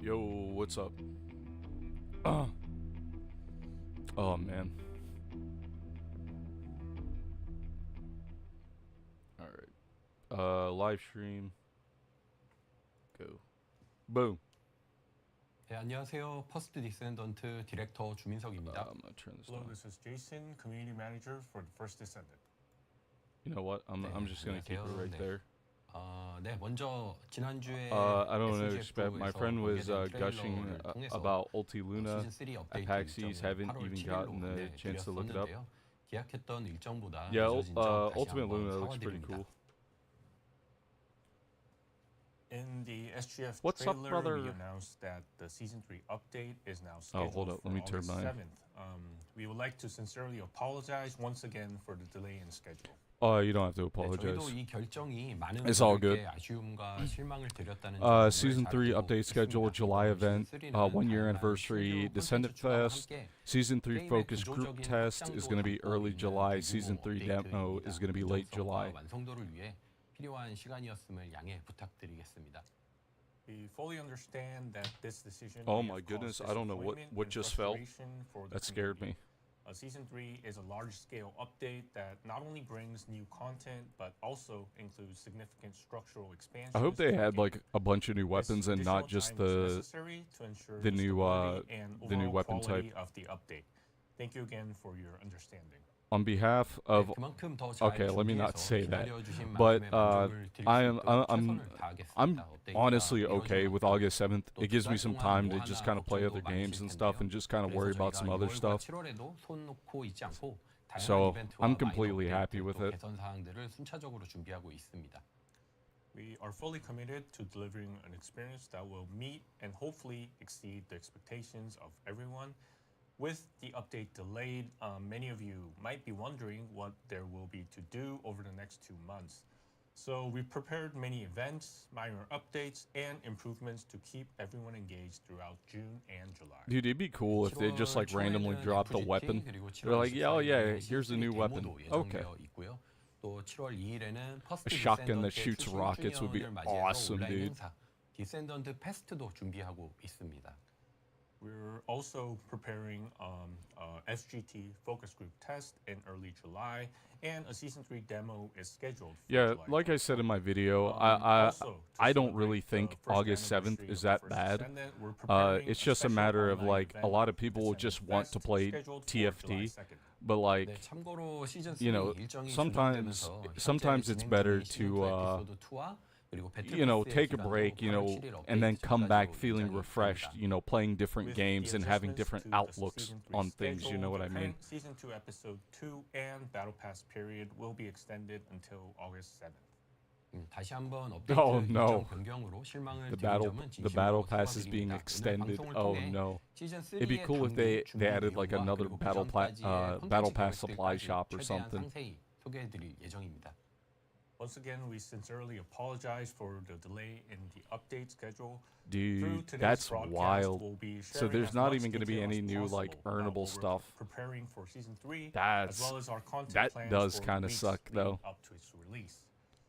Yo, what's up? Oh man. All right. Live stream. Go. Boom. 네, 안녕하세요. 퍼스트 디센던트 디렉터 주민석입니다. I'm gonna turn this Hello, down. this is Jason, community manager for the First Descendant. You know what? I'm just gonna keep it right there. 네, 먼저 지난주에 I don't know expect. My friend was gushing about Ulti Luna at PAX East. Haven't even gotten the chance to look it up. 계약했던 일정보다 Yeah, 늦어진 점 다시 Ultimate 한번 Luna looks pretty 사과드립니다. cool. In the SGF What's up, trailer, brother? we announced that the Season 3 update is now scheduled hold up. for Let me turn August mine. 7th. We would like to sincerely apologize once again for the delay in schedule. Oh, you don't have to 네, apologize. 저희도 이 결정이 많은 It's all 분들께 good. 아쉬움과 실망을 드렸다는 점을 Season 3 잘 update 알고 schedule, 있습니다. July event, 시즌 3는 1 year 다양한 anniversary, 신규 Descendant 콘텐츠 추가와 Fest. 함께 Season 3 게임의 focus group 구조적인 test is going to be 확장도 early 담고 July. 있는 Season 대규모 3 demo 업데이트입니다. is going to be late July. 안정성과 완성도를 위해 필요한 시간이었음을 양해 부탁드리겠습니다. We fully understand that this decision Oh may my have goodness, caused I don't know what disappointment and just fell. frustration for the That scared community. me. Season 3 is a large-scale update that not only brings new content, but also includes significant structural expansions. I hope they to the had game. like a bunch of new weapons and not just the new, new weapon quality type. of the update. Thank you again for your understanding. On behalf of 그만큼 더 잘 okay, let me not 준비해서 say that. 기다려주신 But 만큼의 만족을 드릴 수 있도록 최선을 다하겠습니다. I'm 업데이트가 honestly okay 이루어진 with 만큼 August 7th. 또 It gives me 두 some 달 time 동안 to just 뭐 kind of play 하나 other 걱정도 games and 많으실 stuff and 텐데요. just kind of 그래서 worry about 저희가 some other 6월과 stuff. 7월에도 손 놓고 있지 않고 다양한 So 이벤트와 I'm 마이너 completely 업데이트, happy with 또 it. 개선 사항들을 순차적으로 준비하고 있습니다. We are fully committed to delivering an experience that will meet and hopefully exceed the expectations of everyone. With the update delayed, many of you might be wondering what there will be to do over the next 2 months. So we prepared many events, minor updates, and improvements to keep everyone engaged throughout June and July. Dude, it'd be cool if they just like randomly dropped a weapon. They're like, yeah, oh yeah, here's a new weapon. Okay. 또 7월 2일에는 A shotgun that shoots rockets would be awesome, dude. 디센던트 페스트도 준비하고 있습니다. We're also preparing a SGT focus group test in early July, and a Season 3 demo is scheduled for Yeah, July like I 12th. said in my video, Also, to I don't really celebrate think the first August 7th anniversary is of the that First bad. Descendant, we're preparing It's a just a special matter of online like a event, lot of people Descendant just want to Fest, play scheduled for July TFT, 2nd. but like 네, 참고로 시즌 3 you know, 일정이 sometimes 조정되면서 sometimes it's better to you know, take a break, you know, and then come back feeling refreshed, you know, playing different With games the and having adjustments different to the outlooks Season 3 on things, you know schedule, what I the mean? current Season 2 Episode 2 and Battle Pass period will be extended until August 7th. 다시 한번 업데이트 Oh, no. 일정 변경으로 실망을 The 드린 점은 the battle pass is being 사과드립니다. extended. 오늘 방송을 Oh 통해 no. 시즌 It'd be 3의 cool if they added like 내용과 another 그리고 battle 그전까지의 battle 콘텐츠 pass supply 계획들까지 shop or 최대한 something. 상세히 소개해드릴 예정입니다. Once again, we sincerely apologize for the delay in the update schedule. Dude, Through that's today's broadcast, wild. we'll be So sharing there's as not much even going to be detail any as new like possible about earnable what we're stuff. preparing for Season 3, as That's well as our content that plans does for kind of weeks suck leading though. up to its release.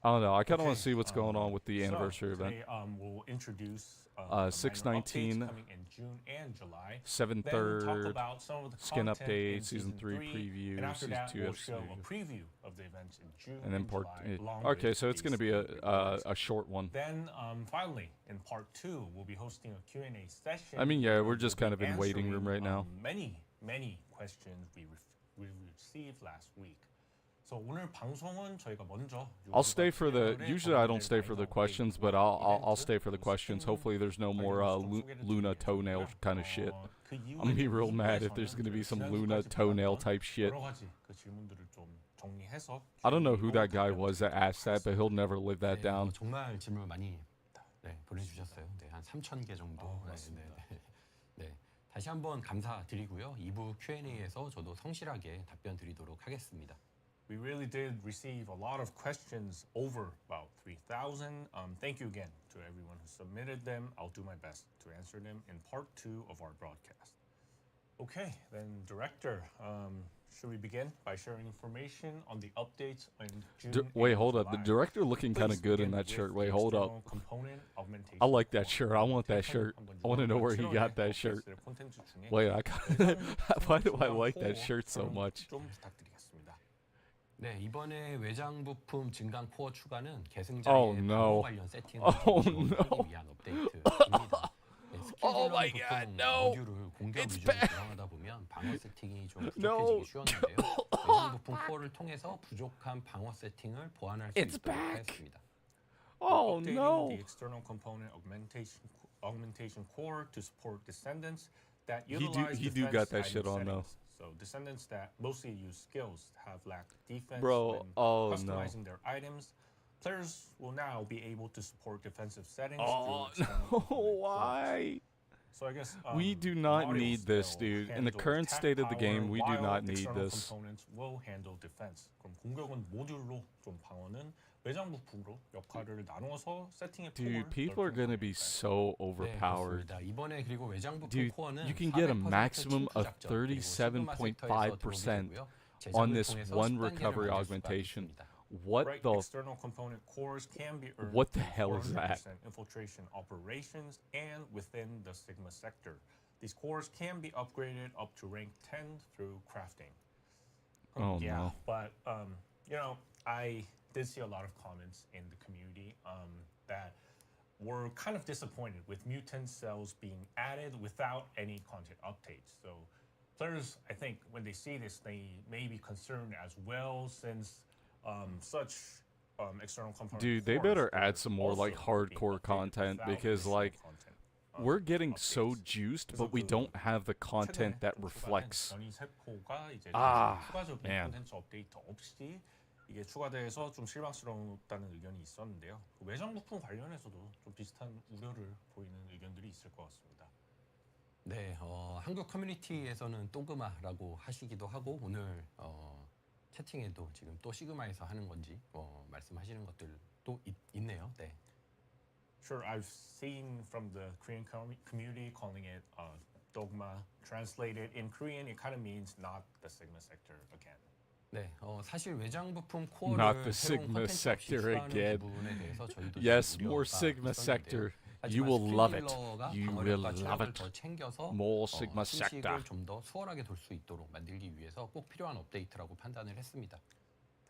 I don't know. I kind of want Okay, to see what's going on with the anniversary so event. today, we'll introduce the minor 6/19, updates coming in June and July. 7/3, Then talk about some of the skin content update, in Season 3 preview, and after Season that, 2 we'll show a episode. preview of the events in June And then part July, along okay, with so it's going to these be reports. a short one. Then finally, in part 2, we'll be hosting a Q&A session. I mean, yeah, where we're just we'll kind be of in waiting room right now. Many questions we received last week. So 오늘 방송은 저희가 먼저 I'll stay for the. Usually, I don't stay for the questions, but I'll stay for the questions. Hopefully, there's no more Luna toenail kind of shit. I'm gonna be real mad if there's gonna be some Luna toenail type shit. 여러 가지 그 질문들을 좀 정리해서 I don't know who that guy was that asked that, but he'll never live that down. 정말 질문 많이 보내주셨어요. 네, 한 3,000개 정도. 네, 다시 한번 감사드리고요. 2부 Q&A에서 저도 성실하게 답변 드리도록 하겠습니다. We really did receive a lot of questions, over about 3,000. Thank you again to everyone who submitted them. I'll do my best to answer them in part 2 of our broadcast. Okay, then director, should we begin by sharing information on the updates in June? Wait, and hold up. The July? director looking kind Please of good in begin that with shirt. the Wait, hold up. external component augmentation I like that core. shirt. I want that 태클은 shirt. 한번 I want to know where he 7월에 got that shirt. 업데이트될 콘텐츠 중에 Wait, 외장 why do I 부품 like that 코어 shirt so 사용 much? 좀 부탁드리겠습니다. 네, 이번에 외장 부품 증강 코어 추가는 Oh, 계승자의 no. 방어 관련 세팅을 Oh, 지원하기 no. 위한 업데이트입니다. 네, Oh 스킬질러 my God, 부품 no. 모듈을 공격 It's 위주로 bad. 구성하다 보면 방어 세팅이 좀 No. 부족해지기 쉬웠는데요. 외장 부품 코어를 통해서 부족한 방어 세팅을 보완할 수 It's 있도록 back. 하였습니다. Oh Updating no. the external component augmentation core to support Descendants that He do- utilize he do defense got that item shit on, though. settings. So Descendants that mostly use skills have lacked defense Bro, when oh, no. customizing their items. Players will now be able to support defensive settings Oh through external no. component cores. Why? So I guess We do not audio need this, still dude. In the handle current attack state of the power, game, we do while not need external this. components will handle defense. 그럼 공격은 모듈로 좀 방어는 외장 부품으로 역할을 나누어서 세팅의 Dude, 폭을 people are gonna be 넓힐 so 네, overpowered. 그렇습니다. 이번에 그리고 외장 부품 Dude, 코어는 you can get a 400% maximum of 침투 작전, 그리고 시그마 섹터에서 37.5% 들어오게 되고요. on 제작을 this 통해서 one 10단계를 recovery 만들 수가 augmentation. 있습니다. What Right, the? external component cores can be earned What the through hell is that? 400% infiltration operations and within the Sigma sector. These cores can be upgraded up to rank 10 through crafting. Oh, yeah, no. but you know, I did see a lot of comments in the community that were kind of disappointed with mutant cells being added without any content updates. So players, I think, when they see this, they may be concerned as well, since such external component. Dude, they cores better were add some more, like, also being hardcore updated content, without because, additional like, content, We're getting so updates. juiced, 그래서 but we 그 don't have the content 최근에 that 좀 추가된 reflects. 전이 세포가 이제 Ah, 추가적인 man. 콘텐츠 업데이트 없이 이게 추가돼서 좀 실망스러웠다는 의견이 있었는데요. 그 외장 부품 관련해서도 좀 비슷한 우려를 보이는 의견들이 있을 것 같습니다. 네, 한국 커뮤니티에서는 또그마라고 하시기도 하고 오늘 채팅에도 지금 또 시그마에서 하는 건지 말씀하시는 것들도 있네요. 네. Sure, I've seen from the Korean community calling it dogma. Translated in Korean, it kind of means not the Sigma sector again. 네, 사실 외장 부품 Not 코어를 the 새로운 Sigma 콘텐츠 없이 sector 추가하는 again. 부분에 대해서 저희도 Yes, 좀 more 우려가 Sigma 있었는데요. sector. 하지만 You will love it. 스킬러가 You 방어력과 will love 체력을 it. 더 챙겨서 More Sigma sector. 침식을 좀 더 수월하게 돌 수 있도록 만들기 위해서 꼭 필요한 업데이트라고 판단을 했습니다.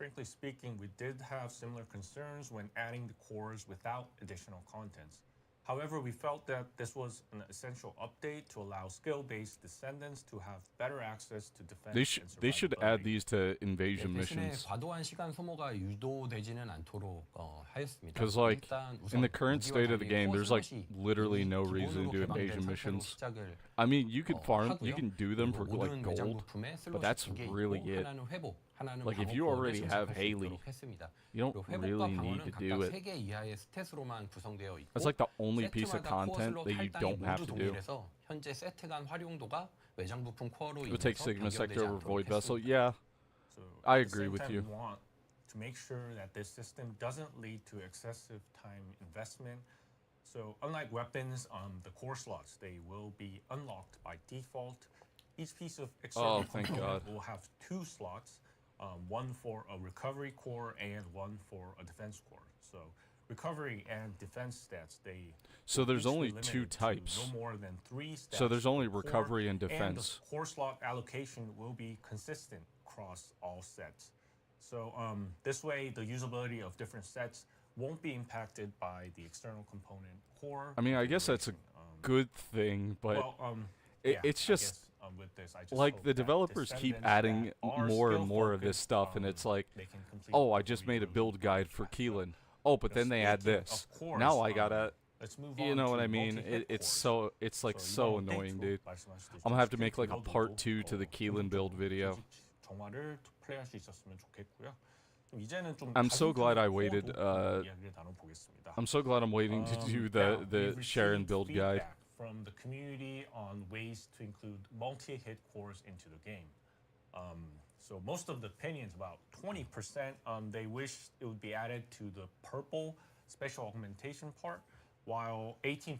Frankly speaking, we did have similar concerns when adding the cores without additional contents. However, we felt that this was an essential update to allow skill-based descendants to have better access to defense. They should add these to invasion 대신에 missions. 과도한 시간 소모가 유도되지는 않도록 하였습니다. Because, like, 일단 in the 우선 current 무기와 state of the 달리 game, there's like 코어 literally 슬롯이 no reason to do 기본으로 개방된 invasion 상태로 missions. 시작을 I mean, you could farm, you 하고요. can do them for 그리고 like 모든 외장 gold. 부품에 슬롯이 that's 두 개 really 있고 it. 하나는 회복, 하나는 Like, if 방어 you 코어를 already have 장착할 수 Haley, 있도록 했습니다. You 그리고 don't 회복과 really need 방어는 to 각각 do it. 3개 이하의 스탯으로만 구성되어 있고 That's like the only piece of 세트마다 content 코어 that you 슬롯 don't have 모두 to do. 동일해서 현재 세트 간 활용도가 외장 부품 코어로 We'll take 인해서 Sigma 변경되지 sector over 않도록 Void Vessel. 했습니다. Yeah, So I at the agree same with time, you. We want to make sure that this system doesn't lead to excessive time investment. So unlike weapons, the core slots, they will be unlocked by default. Each piece of external thank component God. will have 2 slots, one for a recovery core and one for a defense core. So recovery and defense stats, they So there's each be only limited 2 to types. No more than 3 stats. So there's only per core, recovery and the defense. core slot allocation will be consistent across all sets. So this way, the usability of different sets won't be impacted by the external component core. I mean, I guess that's a configuration. good thing, but Well, it's I just guess, with this, I just like hope the that developers keep descendants adding that are more and more of this skill-focused, stuff, and it's like, they can complete oh, I the just made a reload build guide for track. So Keelan. Oh, but then they add speaking this. of cores, Now I gotta, let's move you on know to what I mean? multi-hit It's cores. so, it's like So so 이번 annoying, 업데이트로 dude. 말씀하셨듯이 I'm gonna have to 좀 make like a part 스킬 2 to the 딜러들도 Keelan build video. 정화를 플레이할 수 있었으면 좋겠고요. 그럼 이제는 좀 I'm so glad I 가슴 waited, 코어도 이야기를 나눠보겠습니다. I'm so glad I'm waiting to do Now, the we've share and received build guide. feedback from the community on ways to include multi-hit cores into the game. So most of the opinions, about 20%, they wish it would be added to the purple special augmentation part, while 18%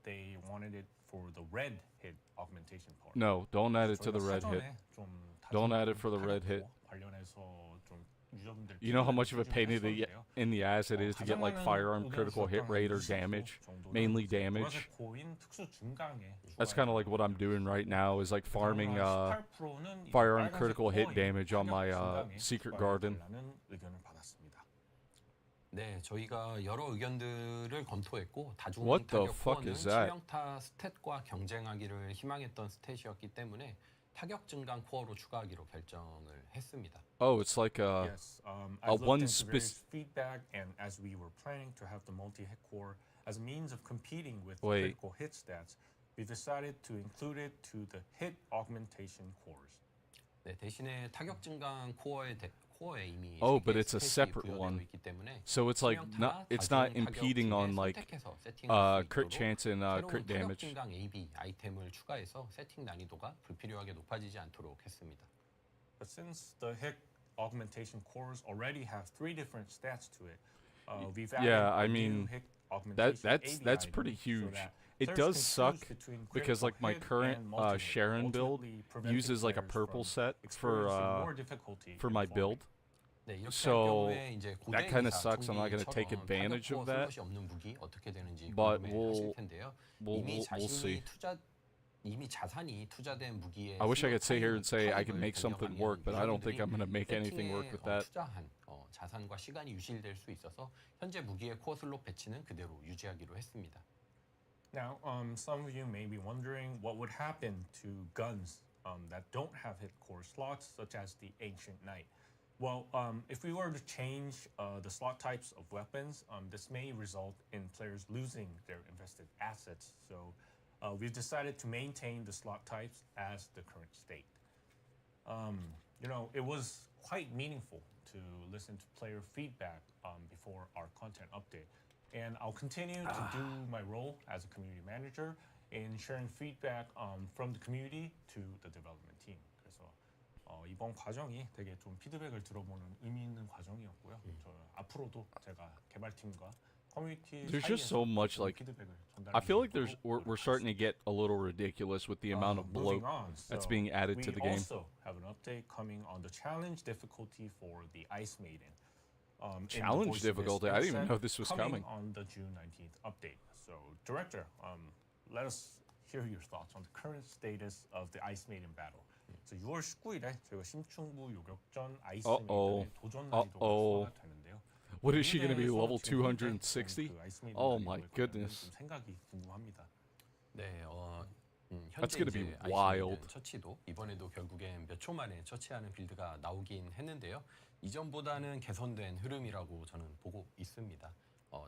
they wanted it for the red hit augmentation part. No, don't add it to the red hit. 사전에 좀 Don't 다짐을 add it for the red hit. 관련해서 좀 유저분들 You know how much of a pain 했었는데요. in the ass it is to get like 가장 firearm 많은 critical hit 의견을 rate or 썼던 damage, 정도는 mainly damage. 보라색 코인 특수 증강에 That's kind of like what I'm doing right now is like farming 18%는 이 firearm 빨간색 critical hit 코어인 damage on my 타격 증강에 secret garden. 추가해달라는 의견을 받았습니다. 네, 저희가 여러 의견들을 검토했고 다중 What the 타격 fuck 코어는 is that? 치명타 스탯과 경쟁하기를 희망했던 스탯이었기 때문에 타격 증강 코어로 추가하기로 결정을 했습니다. Oh, it's like Yes, a I've one looked into various spec- feedback, and as we were planning to have the multi-hit core as a means of competing with Wait. critical hit stats, we decided to include it to the hit augmentation cores. 네, 대신에 타격 증강 코어에 이미 Oh, 세 but 개의 it's a 스탯이 separate 부여되어 one. 있기 때문에 so it's like 치명타, it's not 다중 타격 impeding 중에 on like 선택해서 세팅할 수 crit 있도록 chance and 새로운 crit 타격 damage. 증강 AB 아이템을 추가해서 세팅 난이도가 불필요하게 높아지지 않도록 했습니다. But since the hit augmentation cores already have 3 different stats to it, we've added Yeah, I a new mean, hit augmentation that's AB pretty item so huge. that It players does can suck choose between because critical like my hit current and multi-hit, Sharon build ultimately preventing uses like a players purple from set experiencing more difficulty for in my farming. build. 네, 이렇게 So, 할 경우에 이제 고대 that kinda 기사, sucks. I'm not gonna take 총기처럼 advantage 타격 of 코어 that. 슬롯이 없는 무기 어떻게 되는지 But 궁금해하실 텐데요. 이미 we'll see. 자산이 투자된 무기에 I wish I could sit here and say I 타입을 can make something 변경하면 work, but I don't think 유저분들이 I'm gonna make anything work with that. 투자한 자산과 시간이 유실될 수 있어서 현재 무기의 코어 슬롯 배치는 그대로 유지하기로 했습니다. Now, some of you may be wondering what would happen to guns that don't have hit core slots, such as the Ancient Knight. Well, if we were to change the slot types of weapons, this may result in players losing their invested assets. So we've decided to maintain the slot types as the current state. It was quite meaningful to listen to player feedback before our content update. And I'll continue to do my role as a community manager in sharing feedback from the community to the development team. 그래서 이번 과정이 되게 좀 피드백을 들어보는 의미 있는 과정이었고요. 저 앞으로도 제가 개발팀과 커뮤니티 There's just so much like 피드백을 I feel like 전달하도록 we're starting to get a little ridiculous with the amount of bloat moving on. that's So being added to the We game. also have an update coming on the challenge difficulty for the Ice Maiden. In the Challenge Voice of This difficulty? I didn't even inset know this was coming. on the June 19th update. So, Director, let us hear your thoughts on the current status of the Ice Maiden battle. So 6월 19일에 저희가 심층부 요격전 아이스 메이든의 도전 난이도가 수화가 되는데요. What is she going to be, level 질문 260? 그 아이스 메이든 Oh 난이도에 my 관련된 goodness. 좀 생각이 궁금합니다. 네, That's 현재 gonna be 이제 아이스 wild. 메이든 처치도 이번에도 결국엔 몇 초 만에 처치하는 빌드가 나오긴 했는데요. 이전보다는 개선된 흐름이라고 저는 보고 있습니다.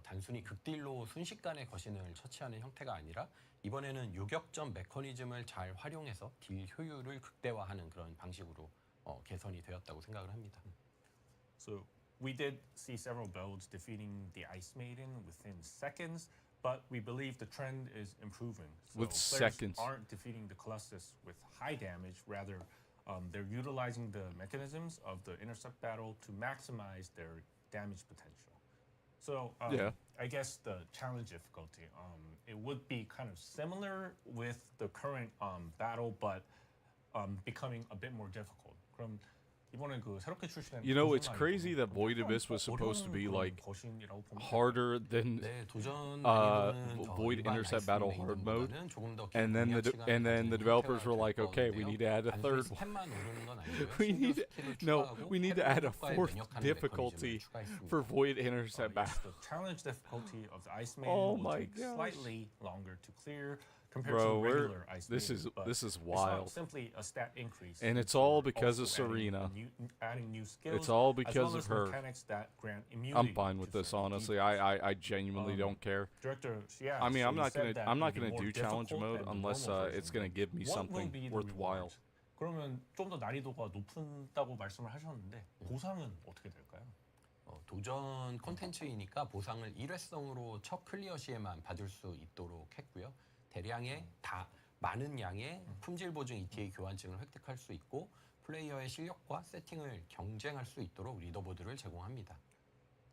단순히 극딜로 순식간에 거신을 처치하는 형태가 아니라 이번에는 요격전 메커니즘을 잘 활용해서 딜 효율을 극대화하는 그런 방식으로 개선이 되었다고 생각을 합니다. So we did see several builds defeating the Ice Maiden within seconds, but we believe the trend is improving. So With players seconds. aren't defeating the Colossus with high damage, rather they're utilizing the mechanisms of the intercept battle to maximize their damage potential. So Yeah. I guess the challenge difficulty, it would be kind of similar with the current battle, but becoming a bit more difficult. 그럼 이번에 그 새롭게 출시된 You know, 도전 it's crazy that 난이도는 Void 좀 Abyss was supposed to be 어려운 like 거신이라고 보면 harder than 네, 도전 Void Intercept Battle hard mode, and then the developers were like, okay, we need to add a third one. We need to add a fourth difficulty for Void Intercept yes, Battle. the challenge difficulty of the Ice Maiden Oh will my take gosh. slightly longer to clear compared Bro, to regular Ice this Maiden. is but this is it's wild. not simply a stat increase, And it's we're all because of also adding Serena. adding new skills. It's all as because well of as her. mechanics that grant immunity I'm fine with to this, certain honestly. defenses. I genuinely don't care. Director, yeah, I mean, so I'm you not said gonna that I'm not it'll be gonna more do challenge difficult mode than the unless normal it's version. gonna give me What will something be the worthwhile. reward? 그러면 좀 더 난이도가 높다고 말씀을 하셨는데 보상은 어떻게 될까요? 도전 콘텐츠이니까 보상을 일회성으로 첫 클리어 시에만 받을 수 있도록 했고요. 대량의 많은 양의 품질 보증 ETA 교환증을 획득할 수 있고 플레이어의 실력과 세팅을 경쟁할 수 있도록 리더보드를 제공합니다.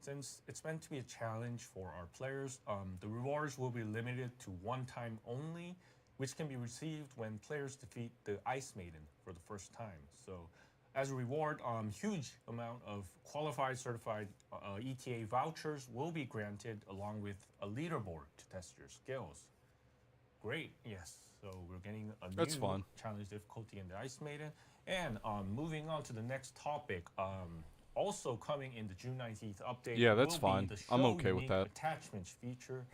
Since it's meant to be a challenge for our players, the rewards will be limited to one time only, which can be received when players defeat the Ice Maiden for the first time. So, as a reward, huge amount of qualified, certified ETA vouchers will be granted along with a leaderboard to test your skills. Great, yes. So we're getting a That's new fun. challenge difficulty in the Ice Maiden. And moving on to the next topic, also coming in the June 19th update. Yeah, that's will fine. Be the I'm show okay with unique that. Attachments feature.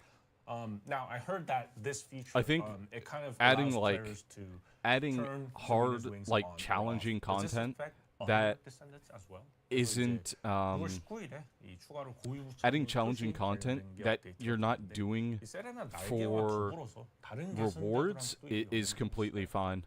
Now I heard that this feature, I think it kind of adding, allows like, players to adding turn hard, Serena's wings like, on or challenging off. Does this content affect that other Descendants as well? isn't 6월 19일에 이 추가로 고유 adding challenging content that you're not doing for rewards is completely fine.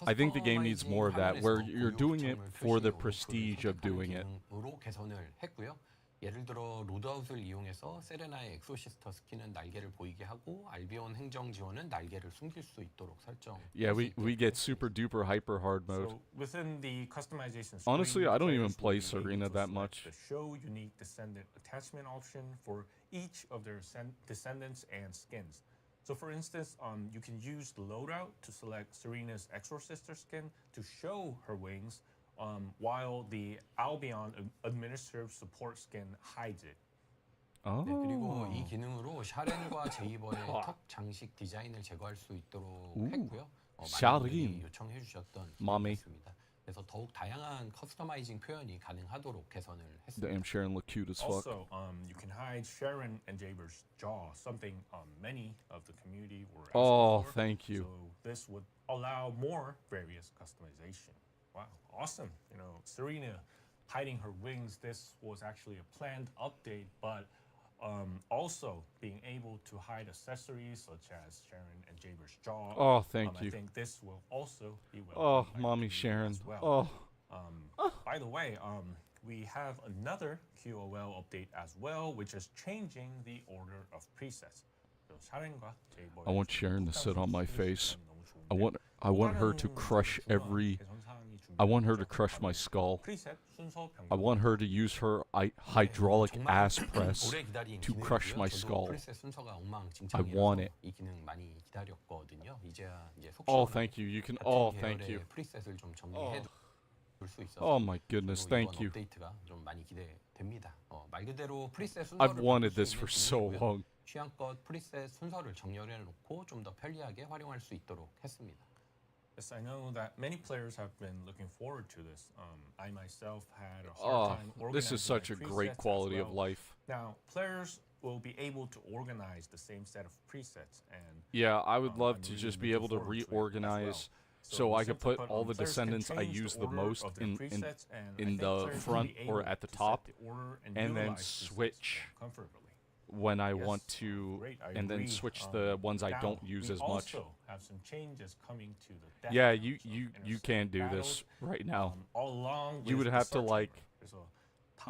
I think the game needs more of that, where you're doing it for the prestige of doing it. 기능으로 개선을 했고요. 예를 들어 로드아웃을 이용해서 세레나의 엑소시스터 스킨은 날개를 보이게 하고 알비온 행정 지원은 날개를 숨길 수 있도록 설정. Yeah, we get super duper hyper hard mode. So within the customization screen, Honestly, I don't even players will play be able Serena to that select much. The show unique descendant attachment option for each of their descendants and skins. So for instance, you can use the loadout to select Serena's Exorcister skin to show her wings, while the Albion administrative support skin hides it. Oh. 네, 그리고 이 기능으로 샤렌과 제이번의 턱 장식 디자인을 제거할 수 있도록 했고요. 많은 샤렌. 분들이 요청해 주셨던 마미. 기능이었습니다. 그래서 더욱 다양한 커스터마이징 표현이 가능하도록 개선을 했습니다. Damn, Sharon look cute as fuck. Also, you can hide Sharon and Jaber's jaw, something many of the community were asking Oh, for. thank you. So this would allow more various customization. Wow, awesome. You know, Serena hiding her wings, this was actually a planned update, but also being able to hide accessories such as Sharon and Jaber's jaw. Oh, thank I you. think this will also be Oh, welcomed by the mommy community Sharon. as well. Oh. By the way, we have another QOL update as well, which is changing the order of presets. So 샤렌과 제이버의 I want Sharon to sit on my face. I 너무 want her to crush every. I want her to crush my skull. 프리셋 순서 I want her to use her hydraulic 정말 ass press 오래 기다린 to 기능이고요. crush my 저도 skull. 프리셋 순서가 I 엉망진창이라서 want it. 이 기능 많이 기다렸거든요. 이제야 이제 속 Oh, 시원하게 thank you. You can. 같은 Oh, thank 계열의 you. 프리셋을 좀 정리해 둘 수 있어서 Oh my goodness, 저도 thank 이번 you. 업데이트가 좀 많이 기대됩니다. 말 그대로 프리셋 I've 순서를 wanted 바꿀 this 수 for 있는 so 기능이고요. long. 취향껏 프리셋 순서를 정렬해 놓고 좀 더 편리하게 활용할 수 있도록 했습니다. Yes, I know that many players have been looking forward to this. I myself had a Oh, hard time organizing this is such my a great presets as quality of well. life. Now, players will be able to organize the same set of presets, and Yeah, I would love I'm to really just be looking able to forward to it as reorganize well. so I could simply put all the players can descendants I change use the order most of their in presets, and I in think the players will front be or able at the to set top, the order and and then utilize presets switch more comfortably. when I Yes, want to, great, I and then agree. switch the ones I Now, don't use we as much. also have some changes coming to the death Yeah, counts you of you intercept can't do battles, this right now. along You with would the have to, search like, order. 그래서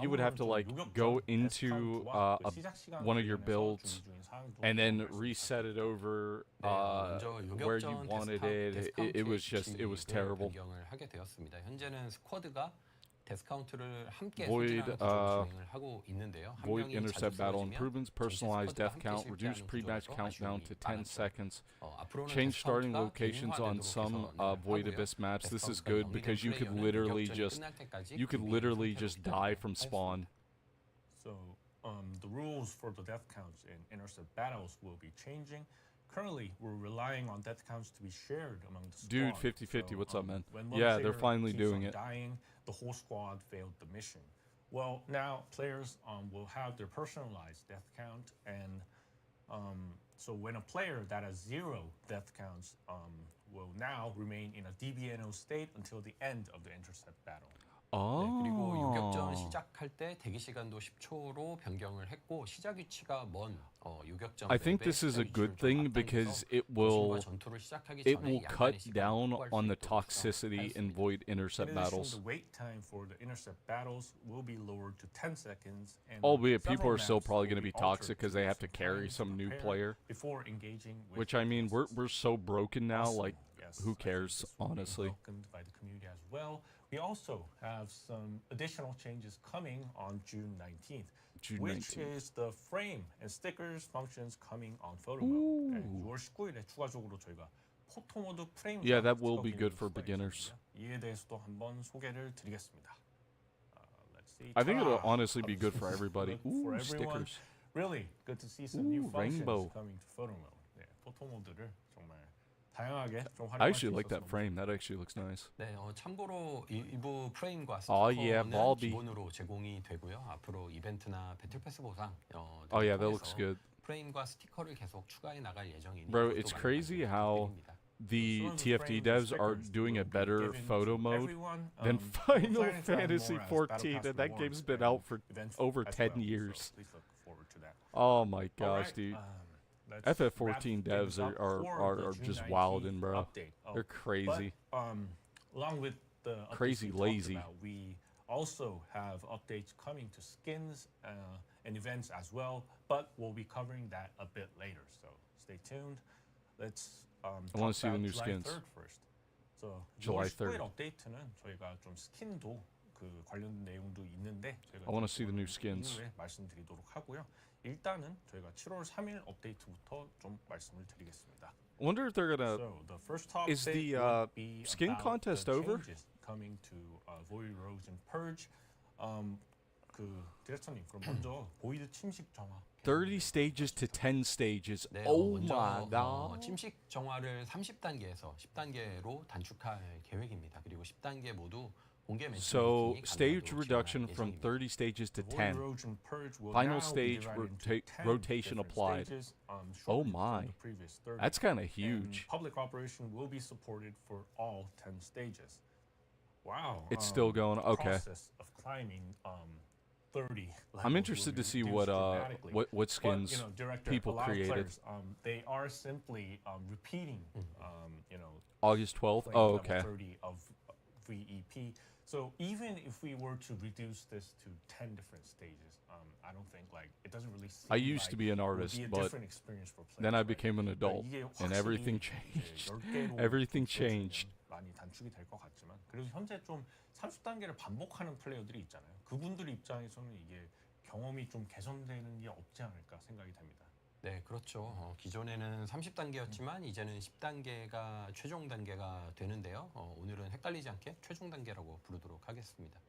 you would have to, 다음으로는 like, 좀 go 유격전 into, 데스카운트와 그 a- 시작 시간 one of your 관련해서 builds 준비 중인 사항도 and then 말씀드리겠습니다. reset it over 네, 먼저 where you 요격전 wanted it. It was just, it was terrible. 변경을 하게 되었습니다. 현재는 스쿼드가 데스카운트를 함께 Void, 소진하는 구조로 진행을 하고 있는데요. 한 Void 명이 intercept 자주 battle 쓰러지면 improvements, 전체 personalized 스쿼드가 death 함께 count, 실패하는 reduced pre-match 구조라서 countdown 아쉬움이 to 10 많았죠. seconds. 앞으로는 Change starting 데스카운트가 locations on 개인화되도록 some 개선을 Void 하고요. Abyss maps. This is 데스카운트가 good 정리된 because you could 플레이어는 literally 요격전이 just 끝날 때까지 literally 준비 just 상태로 die 기다려야 from spawn. So the rules for the death counts in intercept battles will be changing. Currently, we're relying on death counts to be shared among the Dude, squad. 50-50, what's up, man? When one Yeah, they're player finally keeps doing on it. Dying, the whole squad failed the mission. Well, now players will have their personalized death count, and so when a player that has 0 death counts will now remain in a DBNO state until the end of the intercept battle. 네, 그리고 요격전 Oh. 시작할 때 대기 시간도 10초로 변경을 했고 시작 위치가 먼 요격전 I think 맵의 this is a 시작 good 위치를 좀 thing 앞당겨서 because it 도심과 will 전투를 시작하기 it 전에 will 약간의 cut 시간을 down 확보할 수 on the 있도록 toxicity in 하였습니다. Void In intercept addition, battles. the wait time for the intercept battles will be lowered to 10 seconds. And Albeit people several are still maps probably will going to be altered toxic because they have to give carry some some time new to player. prepare before engaging with Which I mean, bosses. we're so broken now. Like, Yes, who I think cares, this will be honestly? welcomed by the community as well. We also have some additional changes coming on June 19th. June which 19th. is the frame and stickers functions coming on photo mode. 네, Ooh. 6월 19일에 추가적으로 저희가 포토 모드 프레임 Yeah, that 조합 will 추가 be good 기능을 for 추가했거든요. beginners. 이에 대해서도 한번 소개를 드리겠습니다. Let's see. I think it'll Ta-da! honestly be good for everybody. For Ooh, everyone. stickers. Really good to see some new Ooh, functions rainbow. coming to photo mode. 네, 포토 모드를 정말 다양하게 좀 I 활용할 수 actually like 있어서 that frame. That actually looks nice. 네, 참고로 이부 프레임과 Oh, 스티커는 yeah, Balby. 기본으로 제공이 되고요. 앞으로 이벤트나 배틀 패스 보상 Oh yeah, that looks good. 프레임과 스티커를 계속 추가해 나갈 예정이니 Bro, 이것도 it's 많은 crazy 관심 how 부탁드립니다. the Some of the TFT frames and devs are stickers doing a will be better given photo to mode everyone. than We're Final planning to add Fantasy more as Battle 14, Pass and that rewards game's been and out for events over as 10 well, years. So please look forward to that. Oh my All gosh, right, dude. let's FF14 wrap things devs up for the are June just 19th wildin', bro. update. Oh, They're crazy. But, along with the updates Crazy we talked lazy. about, we also have updates coming to skins and events as well, but we'll be covering that a bit later. So stay tuned. Let's wanna talk see the about new July skins. 3rd first. So July 6월 3rd. 19일 업데이트는 저희가 좀 스킨도 그 관련 내용도 있는데 저희가 I wanna see the 그거는 new skins. 이후에 말씀드리도록 하고요. 일단은 저희가 7월 3일 업데이트부터 좀 말씀을 드리겠습니다. I wonder if they're gonna. So the first top is the, skin contest over? Coming to Void Rogues and Purge. 그 디렉터님 그럼 먼저 보이드 침식 정화. 30 stages to 10 stages. 네, Oh 먼저 my god. 침식 정화를 30단계에서 10단계로 단축할 계획입니다. 그리고 10단계 모두 공개 매치 So 미팅이 stage 가능하도록 reduction 지원할 from 예정입니다. 30 stages to Void 10. Rogues and Purge will Final now be stage divided into 10 rotation different applied. stages, Oh shortened from my. the previous 30. That's kind of And huge. public operation will be supported for all 10 stages. Wow. It's still going. the Okay. process of climbing 30 I'm levels interested will to be see what reduced dramatically. what But, skins you know, Director, people a lot of created. players, they are simply repeating, you know, August 12th. flame Oh, level okay. 30 of VEP. So even if we were to reduce this to 10 different stages, I don't think like it doesn't really seem I used to like be an it would artist, be a but different experience for players, then I right? became an adult, 이게 and 확실히 everything 이제 changed. 10개로 Everything 좁혀지면 changed. 많이 단축이 될 것 같지만 그래도 현재 좀 30단계를 반복하는 플레이어들이 있잖아요. 그분들 입장에서는 이게 경험이 좀 개선되는 게 없지 않을까 생각이 됩니다. 네, 그렇죠. 기존에는 30단계였지만 이제는 10단계가 최종 단계가 되는데요. 오늘은 헷갈리지 않게 최종 단계라고 부르도록 하겠습니다.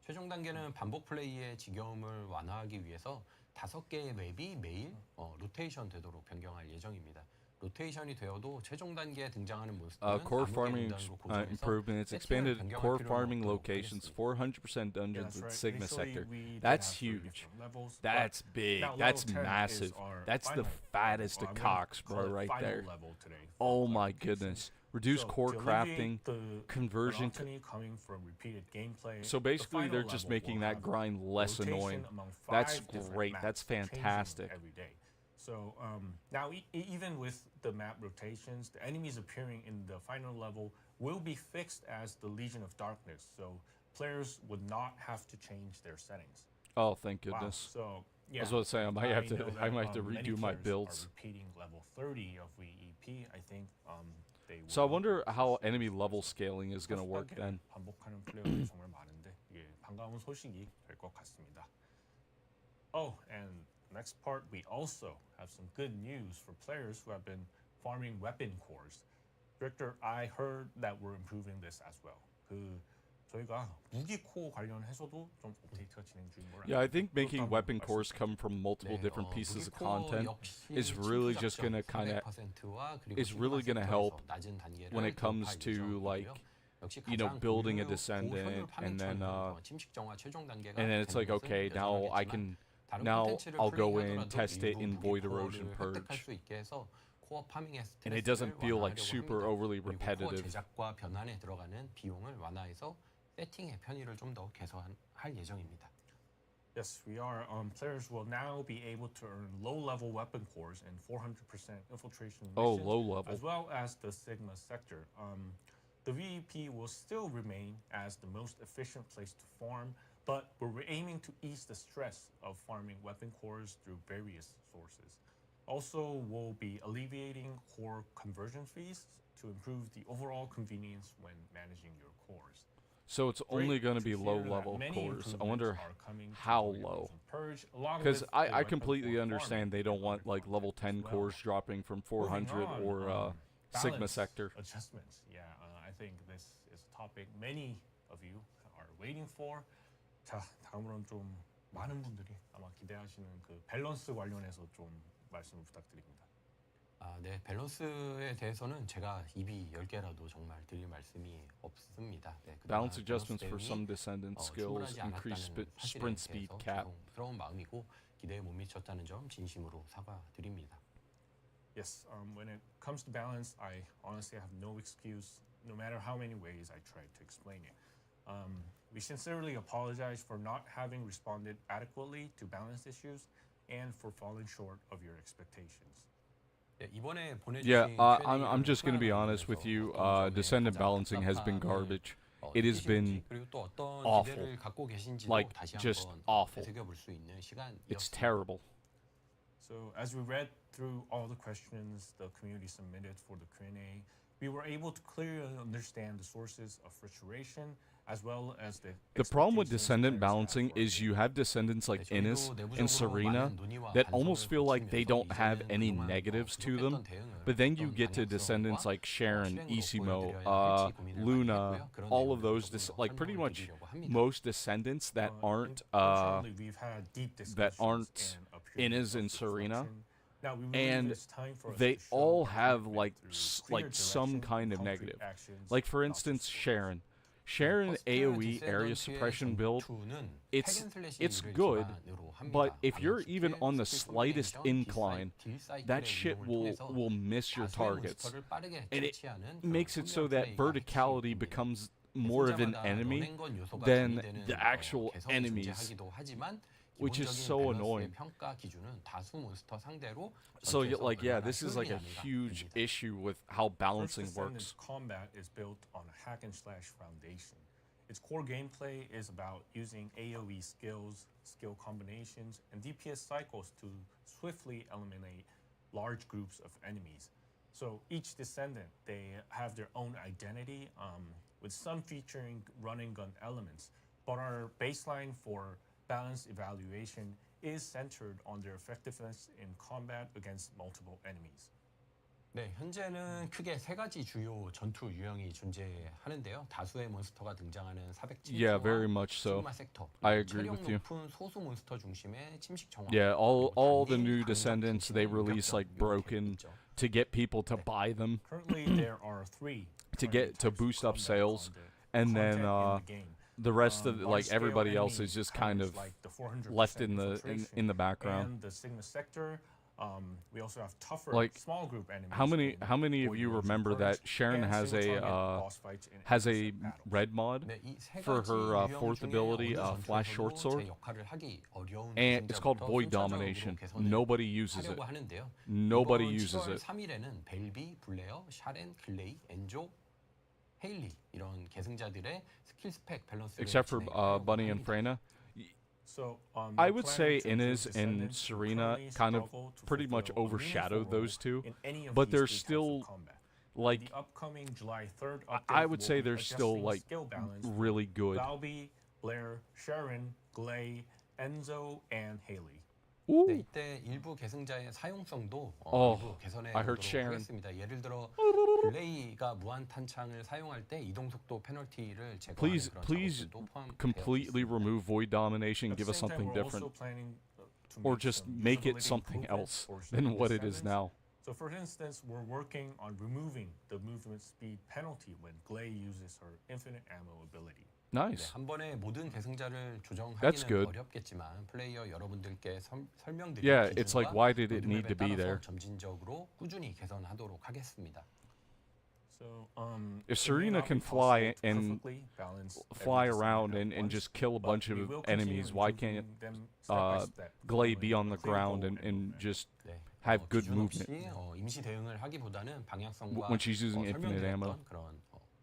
최종 단계는 반복 플레이의 지겨움을 완화하기 위해서 5개의 맵이 매일 로테이션 되도록 변경할 예정입니다. 로테이션이 되어도 최종 단계에 등장하는 몬스터는 Core 암흑의 farming 군단으로 고정해서 improvements, 세팅을 expanded 변경할 core 필요는 farming 없도록 locations, 하겠습니다. 400% dungeons that's in right. Sigma Initially, sector. we did That's have 3 huge. different levels, but That's big. now That's level 10 is massive. our That's the final fattest level. of I'm gonna cocks, call bro, it right final there. level today for Oh my clarification. goodness. Reduce So, core to crafting, alleviate the conversion. monotony coming from repeated gameplay, So the basically, final they're just level making will that have grind less rotation annoying. among That's 5 different great. maps That's changing fantastic. every day. So now, even with the map rotations, the enemies appearing in the final level will be fixed as the Legion of Darkness. So players would not have to change their settings. Oh, thank Wow. goodness. So I yeah, was about to say I might have to. know I that, might have to many redo my players builds. Are repeating level 30 of VEP. I think they. So I will wonder not how use enemy this. level scaling is going to work then. 반복하는 플레이어들이 정말 많은데 이게 반가운 소식이 될 것 같습니다. Oh, and next part, we also have some good news for players who have been farming weapon cores. Director, I heard that we're improving this as well. 그 저희가 무기 코어 관련해서도 좀 업데이트가 진행 중인 걸 Yeah, I think 알고 making 그것도 weapon 한번 cores come from multiple 네, different pieces of 무기코 content 역시 is really just 침투 gonna 작전 kinda- 400%와 그리고 is really 시그마 gonna 섹터에서 help 낮은 단계를 when it comes 돌파할 to, 예정이고요. like, 역시 you know, 가장 building a 고효율 Descendant, and then, 파밍 침식 정화 최종 단계가 and then it's like, 되는 것은 okay, now I 여전하겠지만 can 다른 now 콘텐츠를 I'll go in, 플레이하더라도 test it in 일부 Void 무기 Erosion 코어를 획득할 Purge. 수 있게 해서 코어 파밍의 And it doesn't 스트레스를 feel like 완화하려고 super 합니다. overly 그리고 코어 repetitive. 제작과 변환에 들어가는 비용을 완화해서 세팅의 편의를 좀 더 개선할 예정입니다. Yes, we are. Players will now be able to earn low-level weapon cores and 400% infiltration Oh, missions, low level. as well as the Sigma sector. The VEP will still remain as the most efficient place to farm, but we're aiming to ease the stress of farming weapon cores through various sources. Also, we'll be alleviating core conversion fees to improve the overall convenience when managing your cores. So it's only going to be low-level cores. I wonder how low. Because I completely understand they don't want like level 10 cores dropping from 400 or Sigma sector. Adjustments. Yeah, I think this is a topic many of you are waiting for. 자, 다음으로는 좀 많은 분들이 아마 기대하시는 그 밸런스 관련해서 좀 말씀을 부탁드립니다. 네, 밸런스에 대해서는 제가 입이 10개라도 정말 드릴 말씀이 없습니다. 네, Balance adjustments for some descendant skills, 충분하지 increase 않았다는 sprint 사실에 speed 대해서 cap. 죄송스러운 마음이고 기대에 못 미쳤다는 점 진심으로 사과드립니다. Yes, when it comes to balance, I honestly have no excuse, no matter how many ways I try to explain it. We sincerely apologize for not having responded adequately to balance issues and for falling short of your expectations. 네, 이번에 보내주신 Yeah, Q&A를 I'm just going to be 소화하기 honest with 위해서 you. 어떤 점에 Descendant 가장 balancing has been 답답함을, garbage. It has been 느끼시는지, 그리고 또 어떤 awful. 기대를 갖고 계신지도 Like, 다시 just 한번 awful. 되새겨볼 수 있는 시간이었습니다. It's terrible. So as we read through all the questions the community submitted for the Q&A, we were able to clearly understand the sources of frustration as well as The problem with expectations Descendant players have balancing for is you have Descendants like 네, Innis 저희도 and 내부적으로 Serena 많은 논의와 that 반성을 almost feel like they 거치면서 don't have 이제는 any 그동안 negatives to 부족했던 them. 대응을 But then you 어떤 get to 방향성과 Descendants like Sharon, 실행으로 Isimo, 보여드려야 할지 고민을 많이 Luna, 했고요. 그런 all of 내용들을 those, 조금 더 like pretty 설명을 much 드리려고 합니다. most Descendants that aren't Unfortunately, we've had deep that discussions aren't and a period Innis of and Serena. reflection. Now, we believe And it's time for us they to show all have improvement like through clear like some direction kind and of concrete negative. actions, Like for not instance, just Sharon. Sharon AoE area suppression build, it's good, but if you're even on the slightest incline, that shit will miss your targets. And it makes it so that verticality becomes more of an enemy than the actual enemies, which is so annoying. So like yeah, this is like a huge issue with how balancing First works. Descendant's combat is built on a hack and slash foundation. Its core gameplay is about using AoE skills, skill combinations, and DPS cycles to swiftly eliminate large groups of enemies. So each Descendant, they have their own identity, with some featuring run and gun elements, but our baseline for balance evaluation is centered on their effectiveness in combat against multiple enemies. 네, 현재는 크게 세 가지 주요 전투 유형이 존재하는데요. 다수의 몬스터가 등장하는 407 Yeah, very much so. 시그마 섹터, I agree with you. 높은 소수 몬스터 중심의 침식 정화. Yeah, all the 그리고 new 단일 Descendants they 강력 release like 이렇게 broken 있죠. to get people to buy them Currently, there are three to primary get to types of boost up combat sales, on the and then content in the game. the rest of like Large-scale everybody else enemy is just kind counters of like the 400% left in the infiltration in the background. and the Sigma sector. We also have tougher Like, small group enemies. How many in of you Void Rage and remember that Purge, Sharon and has single target a boss fights in has a intercept battles. red mod 네, 이세 for 가지 her 유형 fourth 중에 ability, 어느 Flash Short 전투에서도 Sword, 제 역할을 하기 어려운 and it's called 계승자부터 Void 순차적으로 Domination. 개선을 Nobody uses it. 하려고 하는데요. Nobody 이번 uses 7월 it. 3일에는 벨비, 블레어, 샤렌, 클레이, 엔조, 헤일리 이런 계승자들의 스킬 스펙 밸런스를 Except for 진행하려고 Bunny and 합니다. Freyna. So, I we're would planning say to Inez include and Descendants who Serena currently kind of struggle to pretty much fulfill a overshadowed meaningful those two, role in any of but these they're three types of still combat. like The upcoming July 3rd update I would will say be they're still adjusting like skill balance for really good. Valby, Blair, Sharon, Glay, Enzo, and Haley. 네, Ooh. 이때 일부 계승자의 사용성도 Oh, 일부 개선해 I heard 보도록 Sharon. 하겠습니다. 예를 들어 블레이가 무한 탄창을 사용할 때 이동 속도 페널티를 제거하는 Please, 그런 please 작업들도 포함되어 completely 있습니다. remove Void Domination. At the Give us same time, something we're also different, planning to or make just some make it usability something improvements else for than certain what it is Descendants. now. So for instance, we're working on removing the movement speed penalty when Glay uses her infinite ammo ability. 네, Nice. 한 번에 모든 계승자를 That's 조정하기는 good. 어렵겠지만 플레이어 여러분들께 설명드릴 Yeah, it's like 기준과 why did it need 로드맵에 to be 따라서 there? 점진적으로 꾸준히 개선하도록 하겠습니다. So, If it may Serena not be can fly possible to and perfectly balance fly every around Descendant at and once, just kill a but bunch we of will continue enemies, why improving can't them step by step, Glay be following on the a clear ground goal and movement. just 네, have good 기준 없이 movement 임시 대응을 하기보다는 방향성과 when she's using infinite ammo? 설명드렸던 그런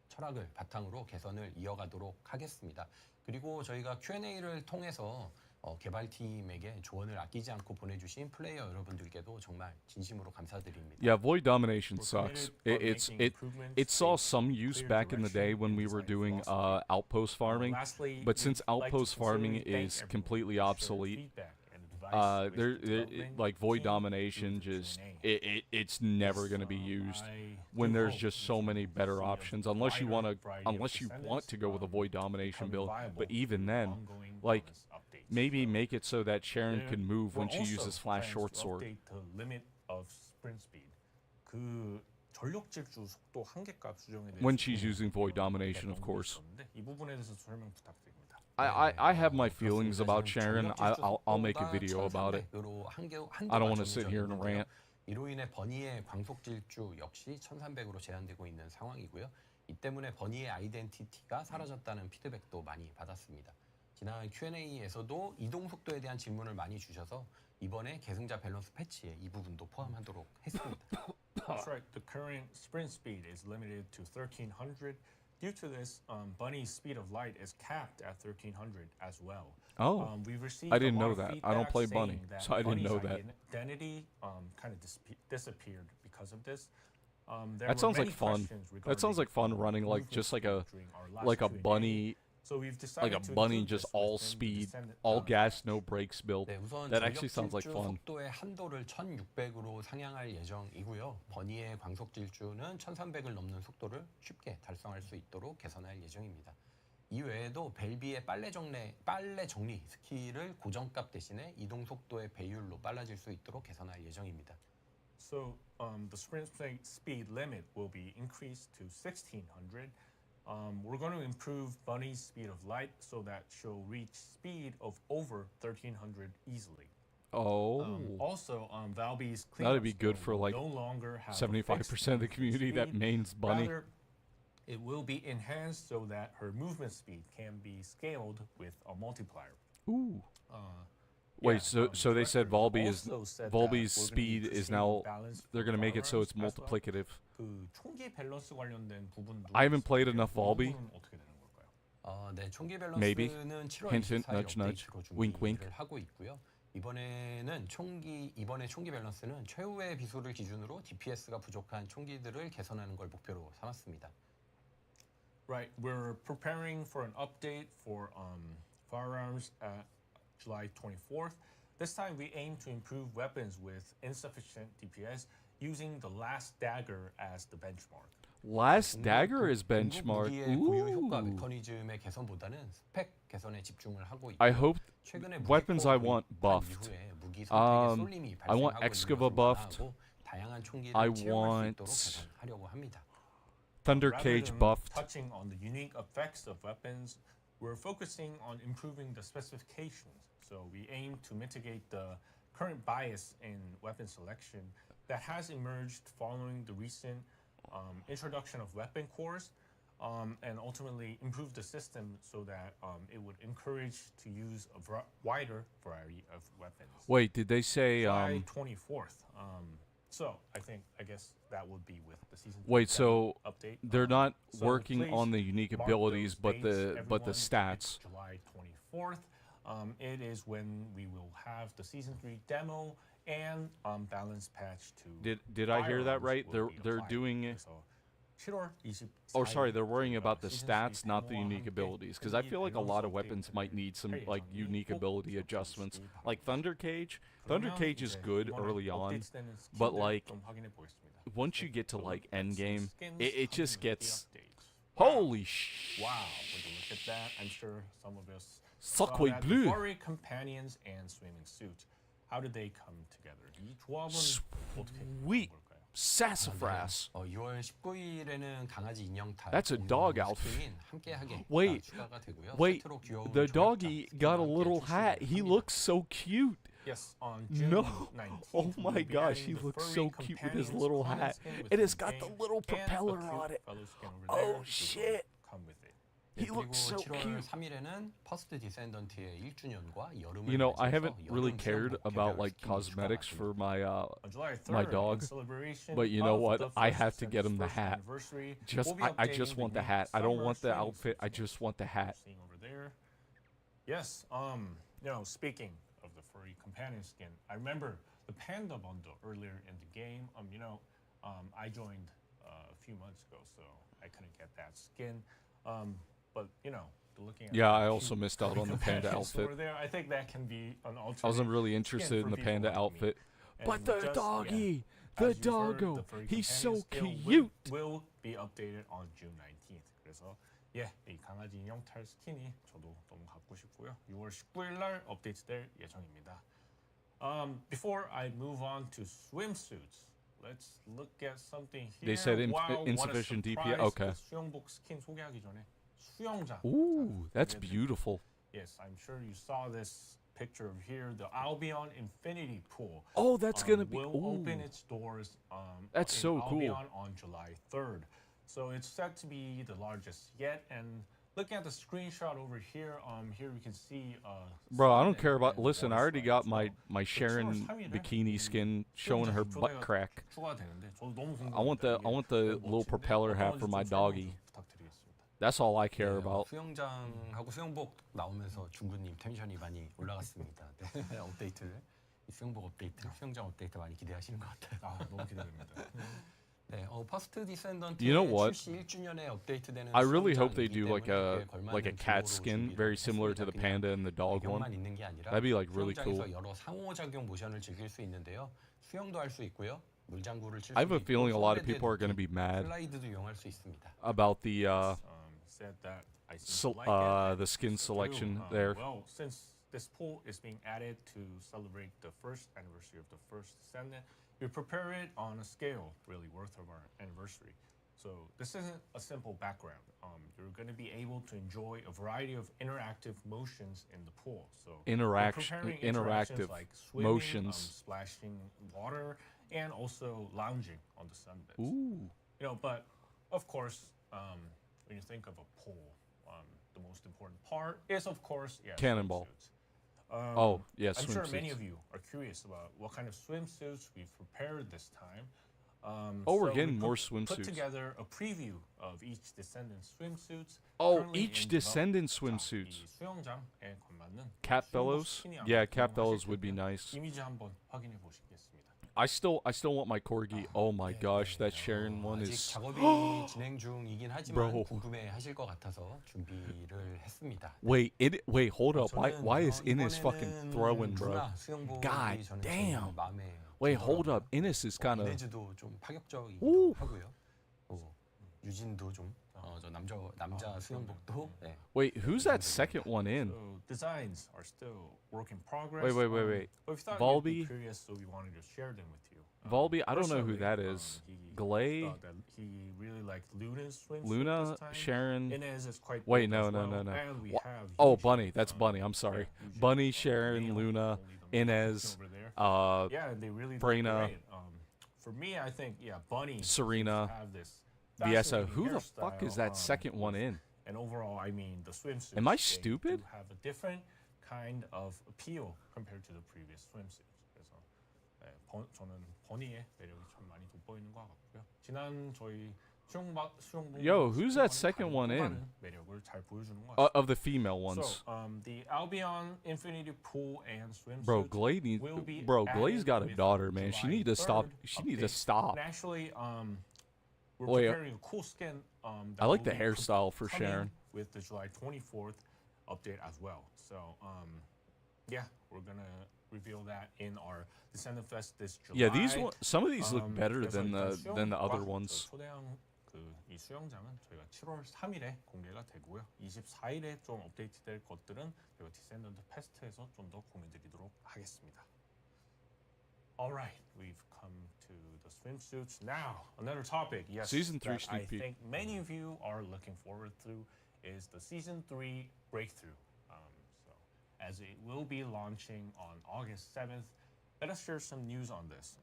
철학을 바탕으로 개선을 이어가도록 하겠습니다. 그리고 저희가 Q&A를 통해서 개발팀에게 조언을 아끼지 않고 보내주신 플레이어 여러분들께도 정말 진심으로 감사드립니다. Yeah, void domination We're sucks. committed It, on it's making it improvements it saw based some on use clear back in the day direction when and we were design doing philosophy. outpost farming, Lastly, but since we'd like to outpost farming sincerely thank is everyone completely for sharing obsolete, feedback and advice with there the development like void team domination through the just Q&A. it's never Yes, going to be used I when do there's hope just so to many better see a options unless you want to wider variety of go with a Descendants, void domination becoming build. viable But even through then, ongoing like balance updates. maybe So make it so that Sharon can move when she we're uses also flash plans short to sword. update the limit of sprint speed. 그 전력 질주 속도 한계값 수정에 대해서 When she's using void domination, of course. 이 부분에 대해서 설명 부탁드립니다. I have my feelings 그렇습니다. about 지금 Sharon. 전력 질주 I'll make a 속도가 video about it. 1300으로 I don't want to sit here and rant. 이로 인해 버니의 광속 질주 역시 1300으로 제한되고 있는 상황이고요. 이 때문에 버니의 아이덴티티가 사라졌다는 피드백도 많이 받았습니다. 지난 Q&A에서도 이동 속도에 대한 질문을 많이 주셔서 이번에 계승자 밸런스 패치에 이 부분도 포함하도록 했습니다. That's right. The current sprint speed is limited to 1300. Due to this, Bunny's speed of light is capped at 1300 as well. Oh, we've received I didn't a lot know of that. I don't feedback play saying Bunny, that so I didn't know Bunny's that. identity kind of disappeared because of this. That sounds like fun. That sounds like fun running like just like a bunny. So we've Like a decided to bunny, include just this all within the speed, Descendant all balance gas, patch. no brakes build. 네, 우선 That actually sounds like 전력 fun. 질주 속도의 한도를 1600으로 상향할 예정이고요. 버니의 광속 질주는 1300을 넘는 속도를 쉽게 달성할 수 있도록 개선할 예정입니다. 이 외에도 벨비의 빨래 정리 스킬을 고정값 대신에 이동 속도의 배율로 빨라질 수 있도록 개선할 예정입니다. So the sprint speed limit will be increased to 1600. We're going to improve Bunny's speed of light so that she'll reach speed of over 1300 easily. Oh, Also, Valby's that'd be cleanup good skill for will like no longer have a 75% fixed of the community that speed. mains Bunny. Rather, it will be enhanced so that her movement speed can be scaled with a multiplier. Ooh. Yeah, Wait, so they said director Volby's also said that Volby's we're gonna be speed is proceeding now balance they're for gonna make it so it's firearms as well. multiplicative. 그 총기 밸런스 관련된 부분도 I haven't played 있었는데 enough 그 Volby. 부분은 어떻게 되는 걸까요? 네, 총기 Maybe. 밸런스는 7월 Hint, 24일 hint, nudge, nudge. 업데이트로 Wink, wink. 준비를 하고 있고요. 이번에 총기 밸런스는 최후의 비수를 기준으로 DPS가 부족한 총기들을 개선하는 걸 목표로 삼았습니다. Right, we're preparing for an update for firearms at July 24th. This time we aim to improve weapons with insufficient DPS using the last dagger as the benchmark. Last dagger is benchmark. 무기의 고유 효과 Ooh. 메커니즘의 개선보다는 스펙 개선에 집중을 하고 있고 I hope 최근에 weapons I 무기 want 도입한 buffed. 이후에 무기 선택에 쏠림이 I want 발생하고 Excava 있는 것을 buffed. 완화하고 다양한 총기를 I 채용할 수 want 있도록 개선하려고 합니다. Thunder Rather Cage than buffed. touching on the unique effects of weapons, we're focusing on improving the specifications. So we aim to mitigate the current bias in weapon selection that has emerged following the recent introduction of weapon cores, and ultimately improve the system so that it would encourage to use a wider variety of weapons. Wait, did they say July 24th. So I guess that would be with the season. Wait, so update. they're not So working please on the unique mark abilities those but dates, the everyone. stats. It's July 24th. It is when we will have the season 3 demo and balance patch to. Did I hear that firearms right? will be They're applied. doing 그래서 7월 24일 Oh, sorry, they're worrying about the season stats, 3 not the 데모와 unique 함께 abilities. Because I feel like a 밸런스 lot of weapons 업데이트를 might need some 할 like 예정이니 unique 꼭 ability 지켜주시기 adjustments. 바랍니다. Like Thunder Cage. Thunder 그러면 Cage is 이제 good 이번에 early on, 업데이트되는 but 스킨들 like 좀 확인해 보겠습니다. once you get to So like let's end see game, skins it just coming with the gets update. holy sh. Wow, would you look at that? I'm sure some of us Sacre saw that. bleu. The furry companions and swimming suit. How did they come together? 이 조합은 어떻게 된 Sweet. 걸까요? Sassafras. 6월 19일에는 강아지 인형탈 That's a dog outfit. 스크린 함께하게 Wait, 추가가 되고요. Wait, 세트로 귀여운 the 조약자 doggy 스킨과 got a 함께 little 출시를 hat. He 합니다. looks so cute. Yes, on June No. 19th, Oh we my will be gosh, adding he the looks furry so cute with his companions little common hat. skin with It has some got the game little and a propeller cute on it. fellow skin over Oh, there, which will shit. come with it. He 그리고 looks so 7월 cute. 3일에는 퍼스트 디센던트의 1주년과 여름을 You know, I 맞이해서 haven't really 여름 cared 수영복 about 개별 like 스킨이 cosmetics 추가가 for 됩니다. On July 3rd, my dog, in celebration but you know of what? the I first have to get him the first hat. anniversary, Just we'll be I just updating want the unique hat. I don't summer want the swimming outfit. I suits. just want the hat. Seeing over there. Yes. speaking of the furry companion skin, I remember the panda bundle earlier in the game. I joined a few months ago, so I couldn't get that skin. But looking at Yeah, the I also cute missed out furry on the panda companions outfit. over there, I think that can be an alternate. I wasn't really skin interested for in the people panda like me. outfit. But And the just, doggy, as the you've heard, doggo, the furry he's so companion skill cute. will be updated on June 19th. 그래서 이 강아지 인형 탈 스킨이 저도 너무 갖고 싶고요. 6월 19일 날 업데이트될 예정입니다. Before I move on to swimsuits, let's look at something here. They said Wow, insufficient what a DPI. surprise. Okay. 그 수영복 스킨 소개하기 전에 수영장. Ooh, that's 소개해드릴게요. beautiful. Yes, I'm sure you saw this picture of here, the Albion Infinity Pool. Oh, that's gonna be. Will open its doors. That's in so cool. Albion on July 3rd. So it's set to be the largest yet. And looking at the screenshot over here, here we can see. Bro, I don't sun care about. and Listen, I water already slides. got my So Sharon 7월 3일에 bikini skin showing her butt crack. 추가되는데 저도 너무 I want the little propeller hat for my doggy. That's all I care about. 수영장하고 수영복 나오면서 중구님 텐션이 많이 올라갔습니다. 네, 업데이트를 수영복 업데이트, 수영장 업데이트 많이 기대하시는 것 같아요. 너무 기대됩니다. 네, 퍼스트 디센던트 You know what? 출시 1주년에 업데이트되는 I really hope 수영장이기 they do like 때문에 a 그에 like a 걸맞는 cat 기모로 skin, 준비를 very similar to the 했습니다. panda and the dog one. 배경만 있는 게 아니라 That'd be like really 수영장에서 cool. 여러 상호작용 모션을 즐길 수 있는데요. 수영도 할 수 있고요. 물장구를 칠 I have 수도 a feeling 있고, a lot of 손에 people are going to be 대도 mad 슬라이드도 이용할 수 있습니다. about the Said that I seem to like it. the skin selection True. there. Well, since this pool is being added to celebrate the first anniversary of the first Descendant, we prepare it on a scale really worth of our anniversary. So this isn't a simple background. You're going to be able to enjoy a variety of interactive motions in the pool. So we're preparing interactions interactive like swimming, motions. splashing water, and also lounging on the sunbeds. Ooh. But of course, when you think of a pool, the most important part is, of course, Cannonball. swimsuits. Oh, yeah, I'm sure many swimsuits. of you are curious about what kind of swimsuits we've prepared this time. We're So getting we more Put swimsuits. together a preview of each Descendant swimsuits. Oh, currently each in Descendant development. swimsuits. 이 수영장에 걸맞는 Cat 수영복 bellows? 스킨이 아마 Yeah, cat 구매하실 bellows would be 텐데요. nice. 이미지 한번 확인해 보시겠습니다. I still want my corgi. Oh my gosh, that Sharon one 아직 is. 작업이 진행 중이긴 하지만 Bro. 궁금해하실 것 같아서 준비를 했습니다. Wait, hold up. 저는 Why is Innis 이번에는 fucking throwing, bro? 루나 수영복이 God 저는 damn. 제일 마음에 Wait, hold 들더라고요. up. Innis is kind of. 이네즈도 좀 파격적이기도 오. 하고요. 유진도 좀 저 남자 수영복도 네. Wait, who's that second one in? So designs are still work in progress. Wait. But we thought you'd Volby? be curious, so we wanted to share them with you. Volby? I don't know who personally, that is. he Glay? thought that he really liked Luna's swimsuit Luna? this time. Sharon? Inez is quite Wait, bold no, as no, well, no, no. and we Wha- have Oh, Eugene, Bunny. That's Bunny. I'm sorry. Eugene, Bunny, Sharon, Neil, Luna, only the Inez, over there. uh, Yeah, they really look Brina. great. For me, I think Bunny, Serena, have this Viesa. fascinating Who the fuck is hairstyle, that second one in? And overall, I mean, the swimsuits. Am I they stupid? do have a different kind of appeal compared to the previous swimsuits. 그래서 저는 버니의 매력이 참 많이 돋보이는 것 같고요. 지난 저희 수영복 Yo, who's that second one in? 매력을 잘 보여주는 것 같습니다. Of the female ones. So, the Albion Infinity Pool and swimsuits. Bro, Glay needs. will be Bro, Glay's added got a with daughter, man. She July need to stop. 3rd She need to update. stop. And actually, we're Wait, preparing a cool skin. That I like will the be hairstyle for coming Sharon. with the July 24th update as well. So, yeah, we're gonna reveal that in our Descendant Fest this July. Yeah, some of these look better 그래서 than 일단 the other 수영과 ones. 초대형 이 수영장은 저희가 7월 3일에 공개가 되고요. 24일에 좀 업데이트될 것들은 저희가 디센던트 페스트에서 좀 더 공유드리도록 하겠습니다. All right, we've come to the swimsuits. Now, another topic. Yes, Season 3 that I sneak peek. think many of you are looking forward to is the Season 3 breakthrough. So, as it will be launching on August 7th, let us share some news on this.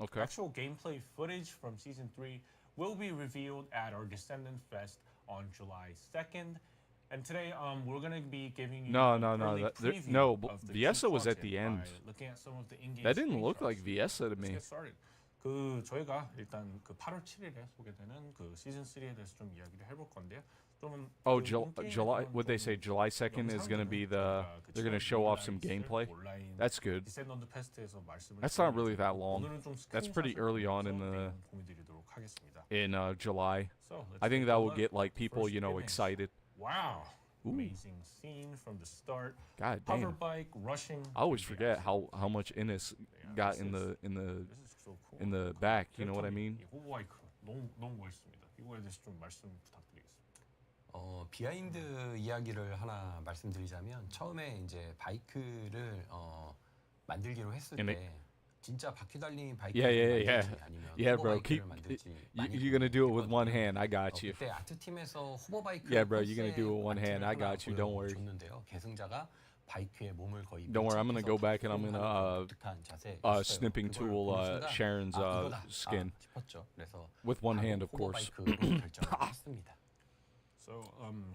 Okay. Actual gameplay footage from Season 3 will be revealed at our Descendant Fest on July 2nd. And today, we're going to be giving you No, an no, no, early that- preview no, of the Viesa key was at content the end. by looking at some of the in-game That didn't look screenshots. like Viesa to Let's me. get started. 저희가 일단 그 8월 7일에 소개되는 그 시즌 3에 대해서 좀 이야기를 해볼 건데요. Oh, July. Would they say July 2nd is gonna be the? They're gonna show off some gameplay. That's good. 디센던트 페스트에서 말씀을 That's not really that long. 오늘은 좀 That's 스크린 pretty 샷을 early on 보면서 공유드리도록 하겠습니다. in July. So, let's I think take that a will look. get like people, First you know, image. excited. Wow. Ooh. Amazing scene from the start. God Hover damn. bike rushing. I always through the forget action. how much Innis Yeah, got this in is- the This is so cool. in the back. You know what I mean? 이 호버바이크 너무 멋있습니다. 이거에 대해서 좀 말씀 부탁드리겠습니다. 비하인드 이야기를 하나 말씀드리자면 처음에 이제 바이크를 만들기로 했을 And 때 진짜 바퀴 달린 바이크를 Yeah. 만들지 아니면 Yeah, bro. 호버바이크를 만들지 많이 You're gonna do it with one 고민했거든요. hand. I got you. 그때 아트팀에서 호버바이크 Yeah, bro, you're gonna do it with one hand. I got you. Don't worry. 줬는데요. 계승자가 바이크에 몸을 거의 Don't worry, I'm gonna go back and I'm 밀착해서 gonna, 독특한 자세였어요. snipping 그걸 tool 본 순간 Sharon's 이거다. skin 싶었죠. 그래서 with one 바로 hand, of course. 호버바이크로 결정을 했습니다. So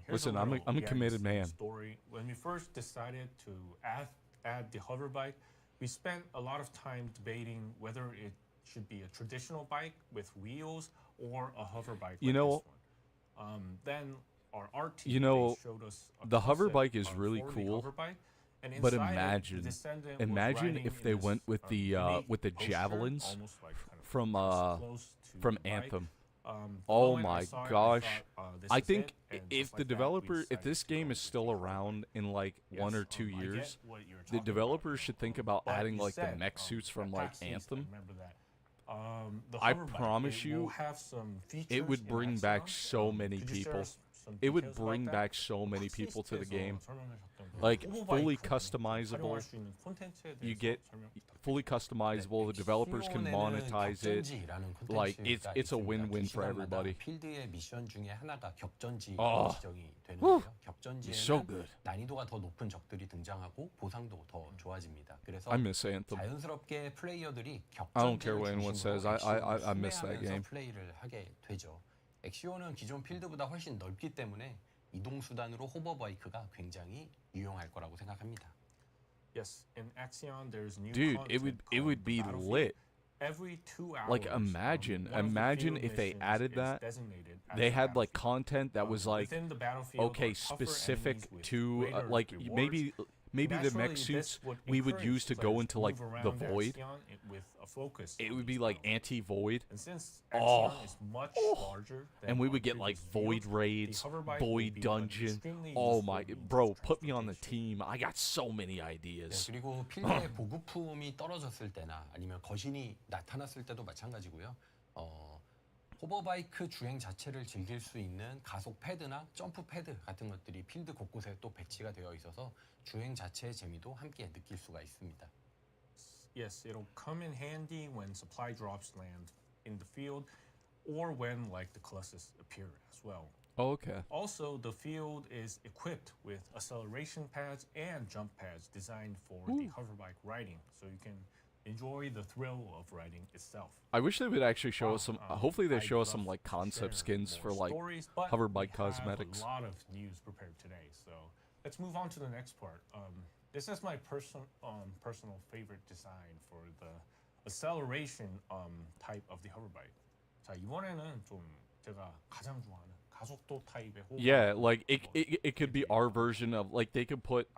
here's Listen, a I'm a little committed man. story. When we first decided to add the hover bike, we spent a lot of time debating whether it should be a traditional bike with wheels or a hover bike. You like know- this one. Then our art team You know, they showed us a the hover concept bike is art really for the cool, hover bike, and but inside it, the imagine- Descendant was imagine riding if in they this, went with the, unique with the poster, javelins almost like kind of from, close to from the bike. Anthem. The Oh moment I my saw it, I gosh. thought, this I is think it, and if just the like that, we developer, if decided this to go game is with still the hover around bike. in like Yes, 1 or 2 I get years, what you're the talking about, developers should think about but adding you like the said, mech suits from at like PAX East, I Anthem. remember that. The I hover bike, promise it will you, have some it features would in bring Axion. back so many Could you share people. some It would details about bring that? back so many PAX people to the East에서 game. 설명하셨던 그 Like, 호버 fully 바이크로 customizable. 활용할 수 있는 콘텐츠에 You 대해서 get 설명 부탁드립니다. fully customizable. The developers can monetize it. Like, it's a win-win for everybody. 필드의 미션 중에 하나가 격전지 Oh. 지정이 되는데요. Whew. So 격전지에는 good. 난이도가 더 높은 적들이 등장하고 보상도 더 좋아집니다. 그래서 I miss Anthem. 자연스럽게 플레이어들이 I don't care 격전지를 what anyone 중심으로 says. I miss that 엑시온을 game. 플레이를 하게 되죠. 엑시온은 기존 필드보다 훨씬 넓기 때문에 이동 수단으로 호버바이크가 굉장히 유용할 거라고 생각합니다. Yes, in Axion there's new Dude, content it would called be Battlefield. lit. Every 2 hours, Like, imagine one of the imagine field if they missions added is that. designated as They a had like battlefield. content that was like, Within the battlefield okay, are tougher specific enemies with to greater like rewards. maybe the Naturally, mech this suits would we would encourage use to go players into like move the around void. Axion with a focus It on would these be like battles. anti-void. And since Oh. Axion is much larger than And we our would get like previous void fields, raids, the hover bike will void be an dungeon. extremely Oh useful my, means of bro, put me on the transportation. team. I got so many 네, ideas. 그리고 필드의 보급품이 떨어졌을 때나 아니면 거신이 나타났을 때도 마찬가지고요. 호버바이크 주행 자체를 즐길 수 있는 가속 패드나 점프 패드 같은 것들이 필드 곳곳에 또 배치가 되어 있어서 주행 자체의 재미도 함께 느낄 수가 있습니다. Yes, it'll come in handy when supply drops land in the field or when like the Colossus appear as well. Oh, okay. Also, the field is equipped with acceleration pads and jump pads designed for the hoverbike riding, so you can enjoy the thrill of riding itself. I wish they would actually show us some. Hopefully, they I'd show us some love like to concept share skins for more like stories, but hoverbike we have cosmetics. A lot of news prepared today, so let's move on to the next part. This is my personal favorite design for the acceleration type of the hoverbike. 자, 이번에는 좀 제가 가장 좋아하는 가속도 타입의 호버바이크. Yeah, like it could be our version of like they could put.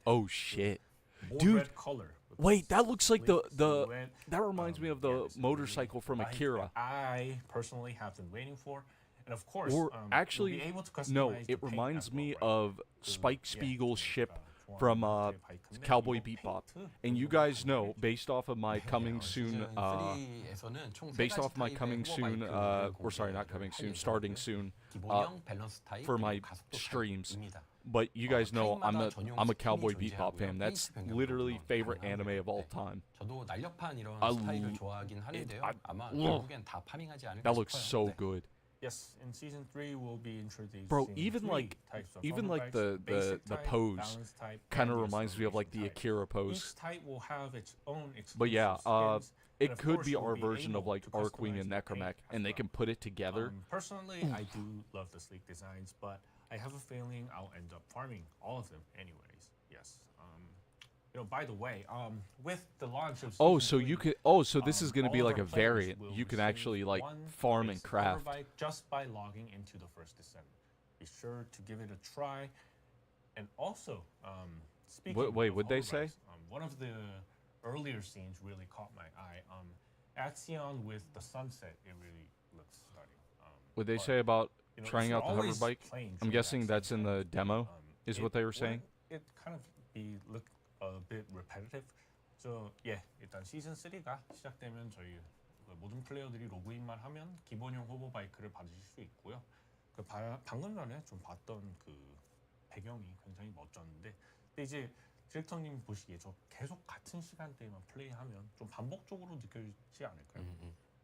Oh shit, More dude. red color with Wait, this that looks like the silhouette. that reminds me of Yeah, the this is motorcycle really from the bike Akira. that I personally have been waiting for, and of course, Or you'll actually, be able to customize no, the it paint reminds as me well, right? of Spike yeah, Spiegel's ship 좋아하는 from 형태의 바이크인데 Cowboy 이거 Bebop. 페인트 And you 너무 guys know, 강렬해. based off of my coming soon, 시즌 3에서는 총 based off my 가지 coming 타입의 soon, 호버바이크를 or sorry, not 공개를 coming 할 soon, 예정이고요. starting soon, 기본형, 밸런스 타입, for my 그리고 가속도 streams. 타입입니다. But you guys know 타입마다 전용 I'm a 스킨이 Cowboy Bebop 존재하고요. fan. That's 페이스 변경도 literally favorite 가능하고요. anime of all 네. time. 저도 날렵한 이런 I 스타일을 l- 좋아하긴 하는데요. 아마 ugh. 결국엔 다 파밍하지 않을까 That looks 싶어요. so 네. good. Yes, in season 3 we'll be introducing Bro, even three like types of even like hoverbikes, the basic type, pose balance type, kind of and the reminds me of like the acceleration type. Akira pose. Each type will have its own exclusive But yeah, skins, and it of could course be you'll our version of able like to Arkwing and customize the paint Necromech, as and they well. can put it together. Personally, I do love the sleek designs, but I have a feeling I'll end up farming all of them anyways. Yes. By the way, with the launch of Oh, season so you 3, could. Oh, so this is going to all be of like our a players variant. will You can receive actually like one farm and basic craft. hoverbike just by logging into the first Descendant. be sure to give it a try. And also, speaking Wait, of what'd they say? holograms, one of the earlier scenes really caught my eye. Axion with the sunset, it really looks stunning. What they but, say about you know, trying if out you're the hover always bike? playing I'm during guessing that that's in sunset, the demo, is what they were saying. It kind of look a bit repetitive. So yeah, 일단 시즌 3가 시작되면 저희 모든 플레이어들이 로그인만 하면 기본형 호버 바이크를 받으실 수 있고요. 방금 전에 좀 봤던 그 배경이 굉장히 멋졌는데, 근데 이제 디렉터님 보시기에 저 계속 같은 시간대에만 플레이하면 좀 반복적으로 느껴지지 않을까요?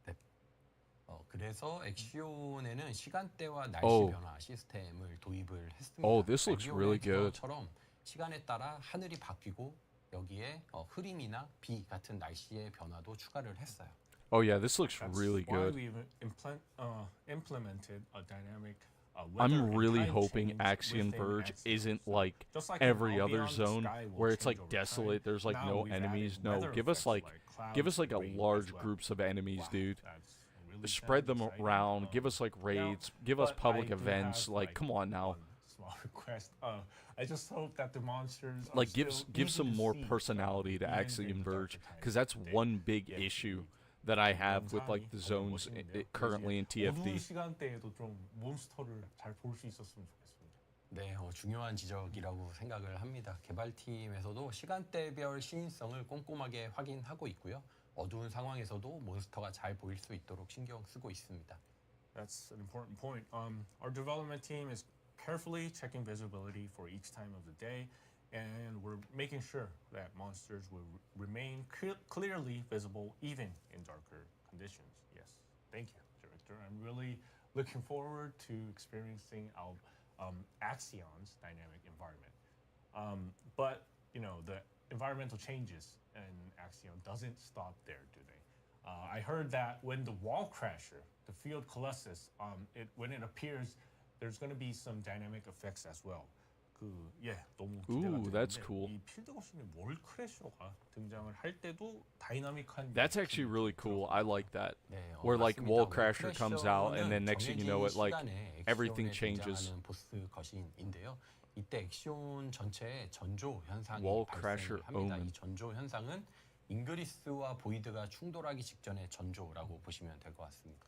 네. 그래서 엑시온에는 시간대와 날씨 Oh. 변화 시스템을 도입을 했습니다. Oh, this looks really good. 처럼 시간에 따라 하늘이 바뀌고 여기에 흐림이나 비 같은 날씨의 변화도 추가를 했어요. Oh yeah, this looks That's really why good. we've implemented a dynamic weather I'm and really time hoping change Axion within Verge Axion. isn't So, like just like in every How other Beyond the zone Sky will where it's change like over desolate, time, there's like now no we've added enemies. No, weather give us effects like clouds, a rain as large well. groups of enemies, Wow, dude. that's really Spread them exciting. around, give us like raids, give us but public I do events, have, like come on now. one small request. I just hope that the monsters are Like still give easy some to more see, personality to even Axion in the Verge, darker because times that's of the day. one big Yeah, issue indeed. that I have with like the 영상이 zones 정말 멋있는데요. currently in 이제 어두운 TFD. 시간대에도 좀 몬스터를 잘 볼 수 있었으면 좋겠습니다. 네, 중요한 지적이라고 생각을 합니다. 개발팀에서도 시간대별 시인성을 꼼꼼하게 확인하고 있고요. 어두운 상황에서도 몬스터가 잘 보일 수 있도록 신경 쓰고 있습니다. That's an important point. Our development team is carefully checking visibility for each time of the day, and we're making sure that monsters will remain clearly visible even in darker conditions. Yes, thank you, Director. I'm really looking forward to experiencing our Axion's dynamic environment. But you know, the environmental changes in Axion doesn't stop there, do they? I heard that when the wall crasher, the field colossus, when it appears, there's going to be some dynamic effects as well. 너무 기대가 Ooh, that's 되는데 cool. 이 필드 거신의 월 크래셔가 등장을 할 때도 다이나믹한 That's actually really cool. I like that. 네, Where like 맞습니다. Wall Crasher comes out and then next thing you know it like 정해진 시간에 everything 엑시온에 changes. 등장하는 보스 거신인데요. 이때 엑시온 전체에 전조 현상이 Wall 발생을 Crasher 합니다. Omen. 이 전조 현상은 잉그리스와 보이드가 충돌하기 직전의 전조라고 보시면 될 것 같습니다.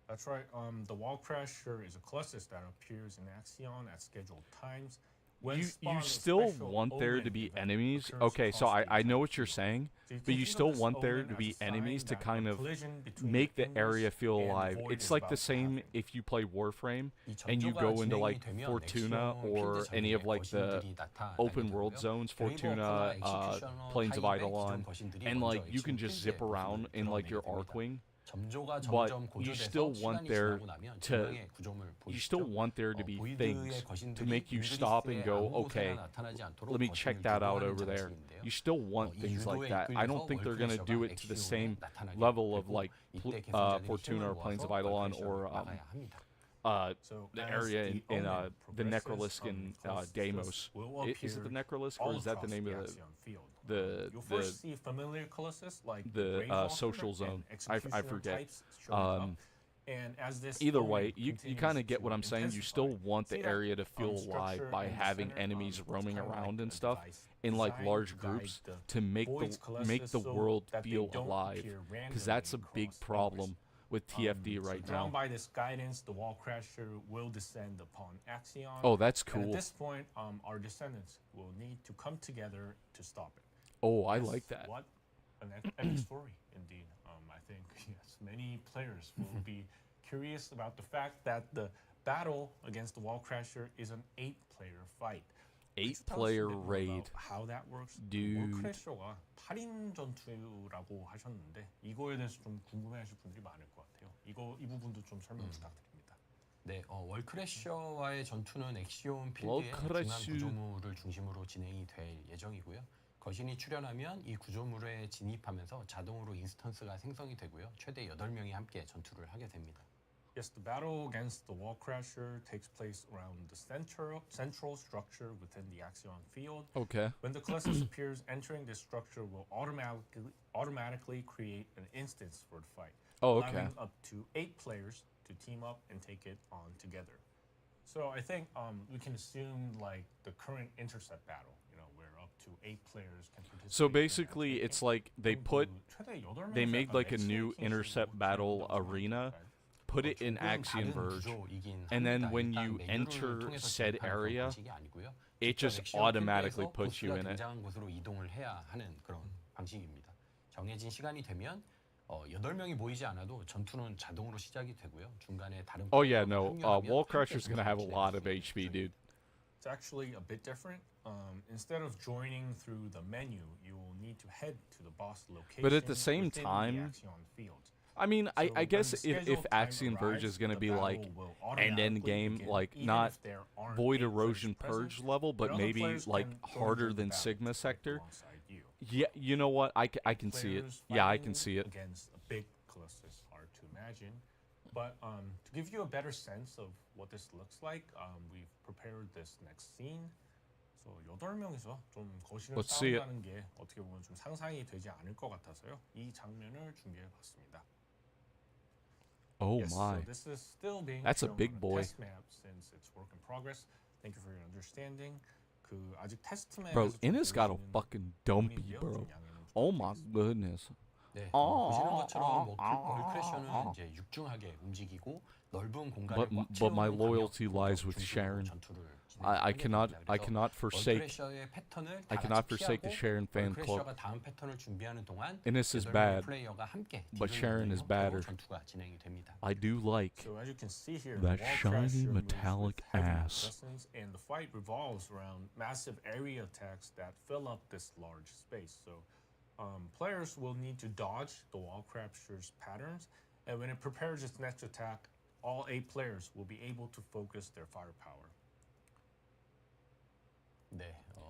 That's right. The wall crasher is a colossus that appears in Axion at scheduled times. When You spawn of still special want there omen to be event enemies. occurs Okay, so across the I know entire what you're field. saying, So but you can think still of this want there omen to as be a sign enemies to that kind the of collision between make the English area feel and alive. Void It's is like the about to same happen. if you play Warframe 이 and you 전조가 go into 진행이 like 되면 Fortuna 엑시온 or 필드 any of 전역에 like the 거신들이 나타나게 open world 되고요. zones, 그레이브 Fortuna, 워커나 엑시큐셔너, Plains of 타이백 Eidolon, 기존 거신들이 and 먼저 like you can 엑시온 just 필드에 zip around 모습을 in like your 드러내게 됩니다. Arcwing. 점조가 But 점점 you still 고조돼서 want 시간이 there 지나고 나면 to 진영의 구조물 you still 보이시죠? want there to be 보이드의 things to 거신들이 make you stop and 잉그리스의 go, 아무 okay, 곳에나 나타나지 않도록 let me check 거신을 that out 규모하는 over there. 장치인데요. You still want 이 things like 유도에 that. I don't 이끌려서 think they're going to 월크래셔가 do it to the 엑시온에 same 나타나게 level of 되고 like 이때 계승자들이 Fortuna 힘을 or Plains of 모아서 Eidolon 월크래셔를 or 막아야 합니다. So the as area the in omen the progresses, Necrolisc in colossus Deimos. will Is it the appear Necrolisc all or is that the across name of the Axion field. the You'll first see familiar colossus like the, Gravewalker social and zone? I Executioner forget. types showing up. And as this Either omen way, you continues kind of get to what I'm saying. You still intensify, want see the that, area to feel structure alive by in the having center, enemies it's roaming kinda like around a and stuff device in like designed large to guide groups the to make Void's the colossus so world that they feel don't alive. appear Because randomly that's a big across problem with TFD so right drawn now. by this guidance, the wall crasher will descend upon Axion. Oh, that's And at cool. this point, our descendants will need to come together to stop it. Oh, I Yes, like that. What an epic story, indeed. I think yes, many players will be curious about the fact that the battle against the wall crasher is an 8-player fight. Could you tell us a 8-player bit more raid. about how that works? Dude. 월 크래셔가 8인 전투라고 하셨는데 이거에 대해서 좀 궁금해하실 분들이 많을 것 같아요. 이 부분도 좀 설명 부탁드립니다. 네, 월크래셔와의 전투는 엑시온 필드의 월크래셔. 중앙 구조물을 중심으로 진행이 될 예정이고요. 거신이 출현하면 이 구조물에 진입하면서 자동으로 인스턴스가 생성이 되고요. 최대 8명이 함께 전투를 하게 됩니다. Yes, the battle against the wall crasher takes place around the central structure within the Axion field. Okay. When the colossus appears, entering this structure will automatically create an instance for the fight, Oh, okay. allowing up to 8 players to team up and take it on together. So I think we can assume like the current intercept battle, where up to 8 players can participate. So basically, it's like they they made like a new intercept battle arena, put it in Axiom Verge, and then when you enter said area, it just automatically puts you in it. 곳으로 이동을 해야 하는 그런 방식입니다. 정해진 시간이 되면 8명이 모이지 않아도 전투는 자동으로 시작이 되고요. 중간에 다른 Oh yeah, no, Wall Crusher's gonna have a lot of HP, dude. It's actually a bit different. Instead of joining through the menu, you will need to head to the boss location. But at the same within the time, Axion field. I mean, So I when guess the if scheduled time Axiom Verge arrives, is gonna the be battle like will an end automatically game, begin, like even not if there aren't Void 8 Erosion players Purge present, level, but other maybe players like can join harder the than battle Sigma to fight Sector. alongside you. Yeah, you know what? I can see it. Players Yeah, I can fighting see it. Against a big Colossus, hard to imagine. But to give you a better sense of what this looks like, we've prepared this next scene. So 8명이서 좀 거실을 Let's see it. 싸운다는 게 어떻게 보면 좀 상상이 되지 않을 것 같아서요. 이 장면을 준비해봤습니다. Oh Yes, my. so this is still being That's a shown big on boy. test map since it's work in progress. Thank you for your understanding. 그 아직 테스트 맵에서 Bro, 좀 Inna's got a 보여지는 fucking dumpy, 부분이고요. bro. 좀 양해는 Oh my 부탁드리겠습니다. goodness. 네, 아, 보시는 것처럼 뭐 아, 월크래셔는 이제 육중하게 움직이고 넓은 공간을 But 꽉 but my 채우는 loyalty 광역 lies with 중심으로 Sharon. 전투를 I 진행하는 cannot 겁니다. forsake 월크래셔의 패턴을 I 다 cannot 같이 forsake the 피하고 Sharon fan club. 월크래셔가 다음 패턴을 준비하는 동안 Innes is 8명의 bad, 플레이어가 함께 but 딜을 Sharon is 나누며 badder. 전투가 진행이 됩니다. I do like So as you can see here, that Wall shiny Crasher moves metallic with heavy ass. presence, and the fight revolves around massive area attacks that fill up this large space. So players will need to dodge the Wall Crasher's patterns, and when it prepares its next attack, all 8 players will be able to focus their firepower. 네.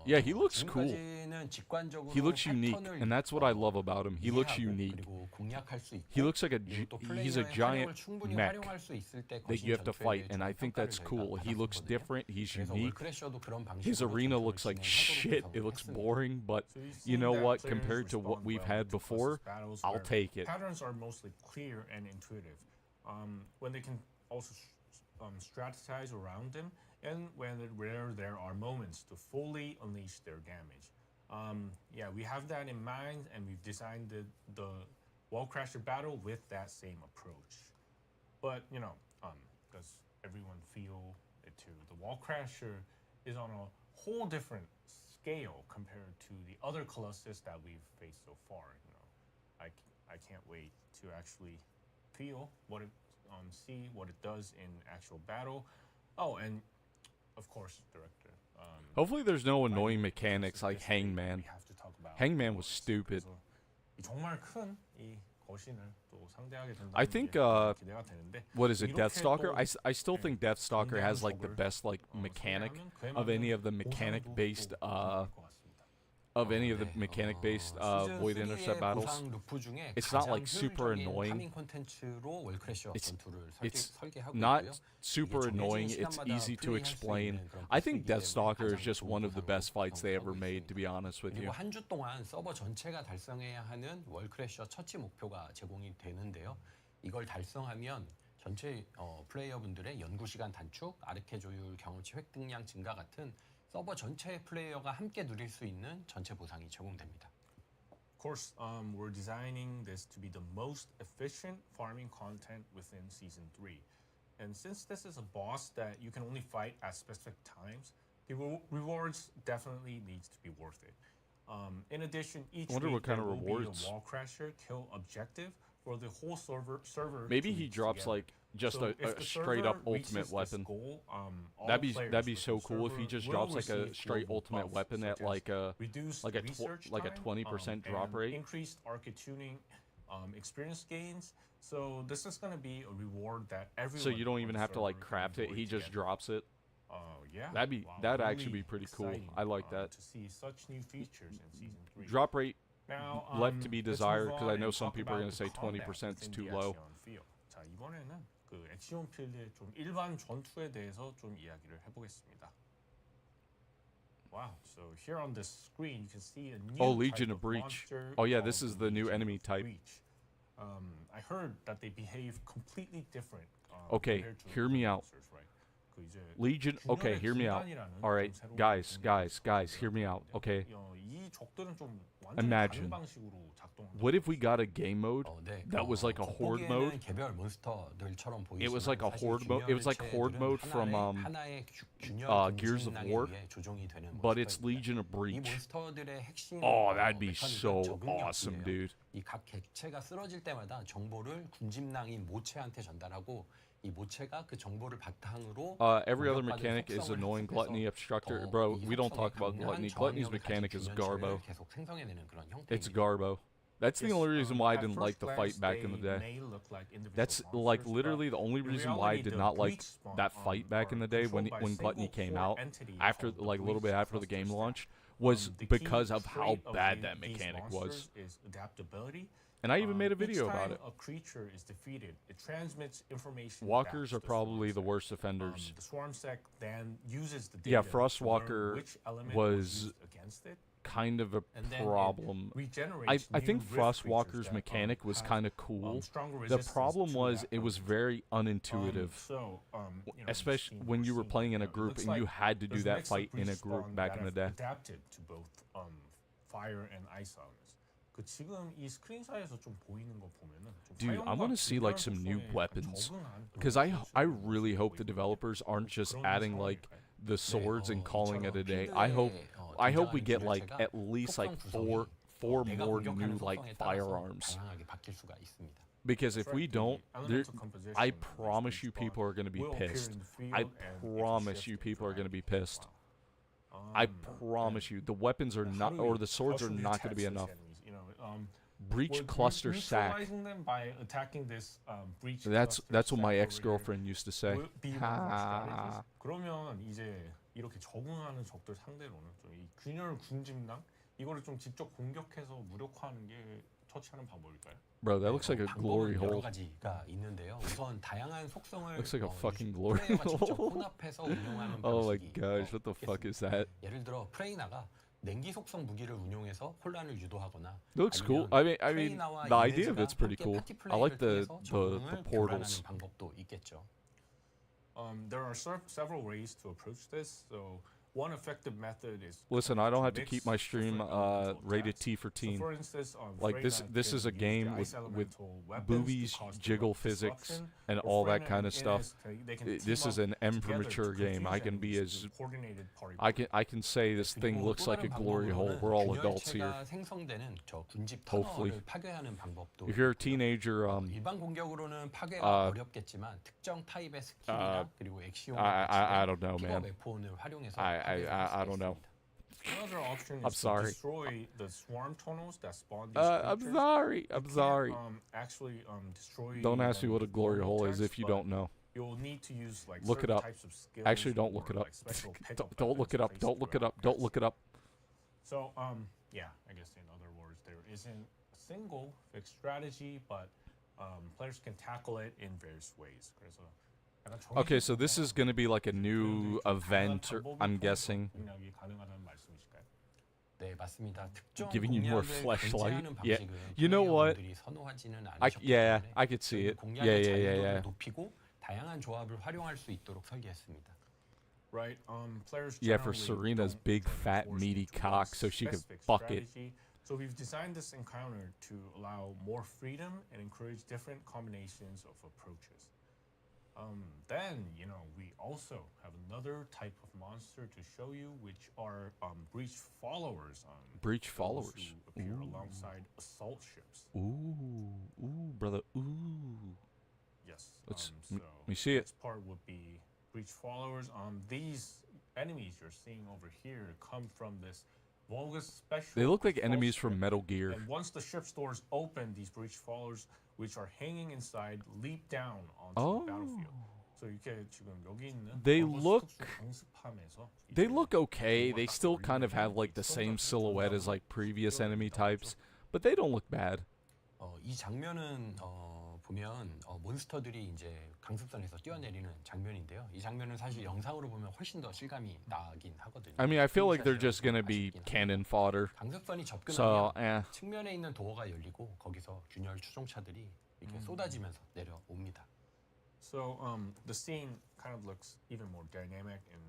Yeah, he looks cool. 지금까지는 직관적으로 He looks unique, 패턴을 and that's what I love about him. He looks 이해하고 unique. 그리고 공략할 수 있고 He looks like 그리고 또 he's a 플레이어의 giant 활용을 충분히 mech 활용할 수 있을 때 that you have to 거신 fight, 전투에 and I 좋은 think that's 평가를 cool. 저희가 He looks 받았었거든요. different. He's 그래서 unique. 월크래셔도 그런 His 방식으로 arena 전투를 looks like 진행하도록 shit. It looks 구성을 했습니다. boring, but So you've you seen know that what? players Compared to what respond we've well had to before, Colossus battles I'll where take it. Patterns are mostly clear and intuitive. When they can also strategize around them, and where there are moments to fully unleash their damage. Yeah, we have that in mind, and we've designed the Wall Crasher battle with that same approach. But does everyone feel it too? The Wall Crasher is on a whole different scale compared to the other Colossus that we've faced so far. I can't wait to actually feel what it see what it does in actual battle. Oh, and of course, director. Hopefully there's no annoying mechanics like we Hangman. have to talk about Hangman was stupid. 그래서 이 정말 큰 이 거신을 또 상대하게 된다는 I think, 게 기대가 되는데 What is it, 이렇게 Deathstalker? 또 I still think Deathstalker 굉장한 has like the 적을, best like mechanic 상대하면 그에 of any 맞는 of the mechanic 보상도 based 또 보장할 것 같습니다. of any of the mechanic based Void Intercept battles. It's not like super annoying. It's not super annoying. It's easy to explain. I think Deathstalker is just one of the best fights they ever made, to be honest with you. 그리고 한 주 동안 서버 전체가 달성해야 하는 월크래셔 처치 목표가 제공이 되는데요. 이걸 달성하면 전체 플레이어분들의 연구 시간 단축, 아르케 조율, 경험치 획득량 증가 같은 서버 전체의 플레이어가 함께 누릴 수 있는 전체 보상이 제공됩니다. Of course, we're designing this to be the most efficient farming content within Season 3. And since this is a boss that you can only fight at specific times, the rewards definitely needs to be worth it. In addition, each I wonder week what kind there of will be rewards. a Wall Crasher kill objective for the whole server. Maybe 2 he weeks drops together. like just So a if the straight up server reaches ultimate this weapon. goal, all That'd be players so within cool if he server just will drops like a receive straight global ultimate buffs, weapon at such as like a reduced like a research like a time, 20% drop and rate. increased arcade tuning experience gains. So this is going to be a reward that everyone. So you don't on even the have to like server can craft it. enjoy He just together. drops it. Yeah. That'd actually be pretty cool. exciting, I like that. to see such new features in Season 3. Drop rate Now, left to be let's desired, move 'cause I on know and some talk people are about gonna say the combat 20% is within too the low. Axion field. 자, 이번에는 그 엑시온 필드의 좀 일반 전투에 대해서 좀 이야기를 해보겠습니다. Wow, so here on the screen you can see a new Oh, Legion type of Breach. monster Oh, yeah, this called is the new Legion enemy of type. Breach. I heard that they behave completely different. Okay, compared to hear me out. monsters, right? 그 이제 Legion. Okay, 균열의 hear me out. 기반이라는 All right, 좀 새로운 guys, 개념이 guys, hear me out. Okay. 이 적들은 좀 완전히 Imagine. 다른 방식으로 작동한다. What if we got a game mode 네, that was like a horde mode? 개별 몬스터들처럼 보이지만 It was like a 사실 horde mode. It was like horde mode from 하나의 균열 Gears of 군집낭에 War, 의해 조종이 되는 but it's 몬스터입니다. Legion of 이 Breach. 몬스터들의 핵심 Oh, that'd be 메커니즘은 so 적응력이에요. awesome, dude. 이 각 객체가 쓰러질 때마다 정보를 군집낭인 모체한테 전달하고 이 모체가 그 정보를 바탕으로 Every other 공격받은 mechanic is 속성을 annoying. 학습해서 Gluttony, Obstructor. 더 Bro, 이 we don't 속성에 talk about 강한 Gluttony. Gluttony's 저항력을 mechanic 가진 is 균열체를 garbo. 계속 생성해내는 그런 It's 형태입니다. garbo. That's the Yes, only reason why I at didn't first like the glance, fight back in the they day. may look like individual That's monsters, like but literally the only in reason why I reality, did the not like breach spawn, that fight back in are the day when controlled by a Gluttony single came core out entity after called the like a little bit breach after the game cluster launched stack. was The key because of how trait of bad that these mechanic was. monsters is adaptability. And I even made a Each video time about it. a creature is defeated, it transmits information. Walkers back are to the probably swarm the sec. worst offenders. The swarm sec then uses the data Yeah, to Frostwalker learn which element was used against it. Kind of a And then it problem. regenerates I think new rift creatures Frostwalker's that, mechanic was have, kind of cool. stronger The resistance problem to was that it was element. very unintuitive. Especially when you were playing in a group and you had to do that fight in a group back in the day. Adapted to both fire and ice elements. 그 지금 이 스크린사에서 좀 보이는 거 보면은 좀 Dude, I want to see like some new weapons, because I really hope the developers aren't just adding like the swords and calling it a day. I hope we get like at least like four more new like firearms. Because if we don't, I promise you people are going to be pissed. I promise you people are going to be pissed. I promise you the weapons are not, or the swords are not going to be enough. Breach cluster sack. That's what my ex-girlfriend used to say. Ha. 그러면 이제 이렇게 적응하는 적들 상대로는 좀 이 균열 군집낭 이거를 좀 직접 공격해서 무력화하는 게 처치하는 방법일까요? Bro, that looks like a glory 여러 hole. 가지가 있는데요. 우선 다양한 속성을 Looks like a fucking glory 플레이어가 직접 hole. 혼합해서 운용하는 Oh my 방식이 gosh, what the fuck is that? 예를 들어 프레이나가 냉기 속성 무기를 운용해서 혼란을 유도하거나 It looks cool. 아니면 I mean, 프레이나와 the idea of 이네즈가 it's pretty 함께 cool. 파티 I like 플레이를 the 통해서 적응을 portals. 교란하는 방법도 있겠죠. There are several ways to approach this. So one effective method is Listen, I don't have to mix keep my stream different elemental rated attacks. T for So teen. for instance, Like this is a game with boobies, jiggle physics, and all that kind of stuff. This is an immature game. I can be as I can say this thing looks like a glory hole. We're all adults here. 생성되는 저 군집 Hopefully. 터널을 파괴하는 방법도 If you're a teenager, 일반 공격으로는 파괴가 어렵겠지만 특정 타입의 스킬이나 그리고 액시온과 I don't know, man. 웨폰을 활용해서 I don't know. Another option is I'm sorry. to destroy the swarm tunnels that spawn these I'm creatures. sorry. You I'm can't, sorry. Actually, destroy Don't ask me them what a with glory normal hole is text, if you but don't know. You'll need to use like Look it certain up. types of skills. Actually, don't look or, it up. like, special pickup Don't look it weapons up. Don't placed look it up. throughout Don't this. look it up. So, yeah, I guess in other words, there isn't a single fixed strategy, but players can tackle it in various ways. 그래서 약간 Okay, so this is going to be like a new event, or, I'm guessing. 공략이 가능하다는 말씀이실까요? 네, 맞습니다. 특정 Giving you more 공략을 fleshlight? 견제하는 Yeah. 방식은 You know what? 플레이어분들이 선호하지는 않으셨기 Yeah, 때문에 I could see it. 공략의 Yeah. 자유도를 높이고 다양한 조합을 활용할 수 있도록 설계했습니다. Right. Players Yeah, for generally Serena's don't big, try to fat, force meaty into cock one so she could specific fuck it. strategy. So we've designed this encounter to allow more freedom and encourage different combinations of approaches. Then, we also have another type of monster to show you, which are breach followers. Breach those followers. who appear alongside assault ships. Ooh, brother. Ooh. Yes. Let's So let me see it. this part would be breach followers. These enemies you're seeing over here come from this Volgus special. They look like assault enemies ship. from Metal Gear. And once the ship's doors open, these breach followers, which are hanging inside, leap down onto the battlefield. So 이렇게 지금 여기 있는 They Volgus look- 특수 강습함에서 They 이제 look okay. They still kind of have like the same silhouette as like previous enemy types, but they don't look bad. 이 장면은 보면 몬스터들이 이제 강습선에서 뛰어내리는 장면인데요. 이 장면은 사실 영상으로 보면 훨씬 더 실감이 나긴 하거든요. I mean, I feel like they're just gonna be cannon fodder. 강습선이 So, 접근하면 측면에 있는 도어가 열리고 거기서 균열 추종차들이 이렇게 쏟아지면서 내려옵니다. So the scene kind of looks even more dynamic, and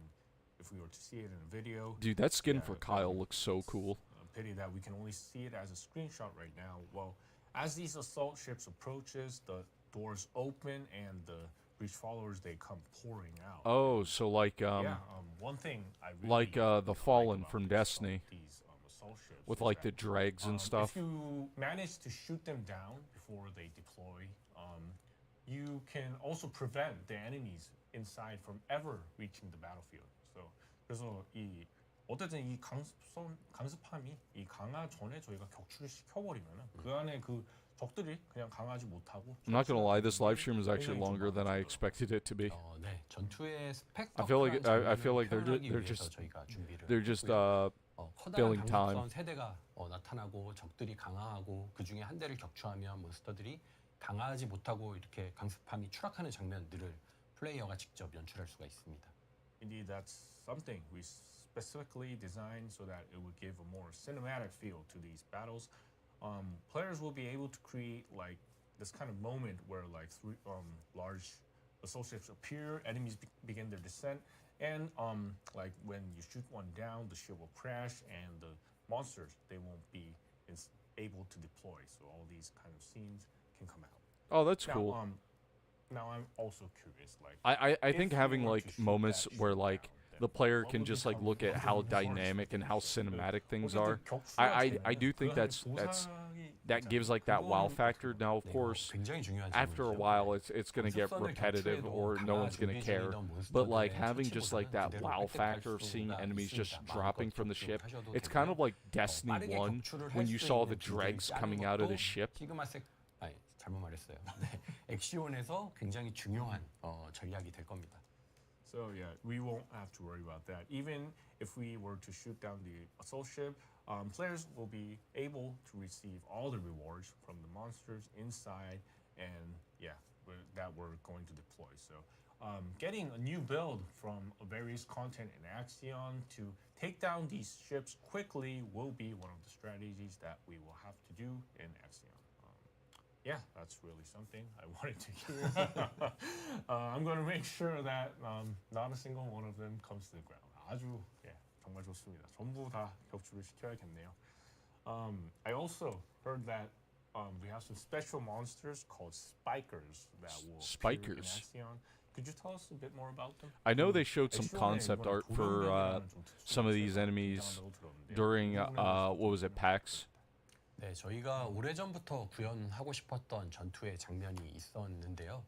if we were to see it in a video, Dude, that skin yeah, for that'd Kyle be looks so cool. a pity that we can only see it as a screenshot right now. Well, as these assault ships approaches, the doors open and the breach followers they come pouring out. Oh, so like One thing I really like the like Fallen about from this, Destiny these assault ships with is like the that, dregs and stuff. if you manage to shoot them down before they deploy, you can also prevent the enemies inside from ever reaching the battlefield. So 그래서 이 어쨌든 이 강습함이 이 강화 전에 저희가 격추를 시켜버리면은 그 안에 그 적들이 그냥 강하지 못하고. I'm not gonna lie, this live stream is actually longer than I expected it to be. 네, 전투의 I feel like they're just 저희가 준비를 they're just 했고요. filling 커다란 time. 강습선 세대가 나타나고 적들이 강화하고 그 중에 한 대를 격추하면 몬스터들이 강화하지 못하고 이렇게 강습함이 추락하는 장면들을 플레이어가 직접 연출할 수가 있습니다. Indeed, that's something we specifically designed so that it would give a more cinematic feel to these battles. Players will be able to create like this kind of moment where like large assault ships appear, enemies begin their descent, and like when you shoot one down, the ship will crash, and the monsters they won't be able to deploy. So all these kind of scenes can come out. Oh, that's Now, cool. Now I'm also curious, like I think if having you were like to shoot moments that where ship like down, the then player what can would just like become look at of how the hardest dynamic and how things? cinematic things 어쨌든 are. 격수가 I do 되면은 think 그 안에 that's 보상이 that gives like that wow factor. Now, of course, 굉장히 중요한 after a 질문이죠. while, it's gonna get 강습선을 repetitive 격추해도 or no 강화 one's gonna 준비 care. 중이던 But like 몬스터들의 having just like that 처치보다는 wow 그대로 factor of 획득할 seeing 수가 enemies just 있습니다. dropping 마음껏 from the ship, 격추하셔도 it's 되고요. kind of like Destiny 빠르게 1 격추를 when 할 you 수 saw 있는 the 빌드를 dregs 짜는 coming out of the 것도 ship. 아니, 잘못 말했어요. 네, 엑시온에서 굉장히 중요한 전략이 될 겁니다. So yeah, we won't have to worry about that. Even if we were to shoot down the assault ship, players will be able to receive all the rewards from the monsters inside, and yeah, that we're going to deploy. So getting a new build from various content in Axion to take down these ships quickly will be one of the strategies that we will have to do in Axion. Yeah, that's really something I wanted to hear. I'm going to make sure that not a single one of them comes to the ground. 아주 정말 좋습니다. 전부 다 격추를 시켜야겠네요. I also heard that we have some special monsters called spikers that will appear in Spikers? Axion. Could you tell us a bit more about them? I know they showed some 엑시온에 concept 이번에 art for 도련변이라는 좀 특殊some of these 몬스터가 enemies 등장한다고 들었는데요. during 이 부분은 what was it, PAX? 네, 저희가 오래전부터 구현하고 싶었던 전투의 장면이 있었는데요.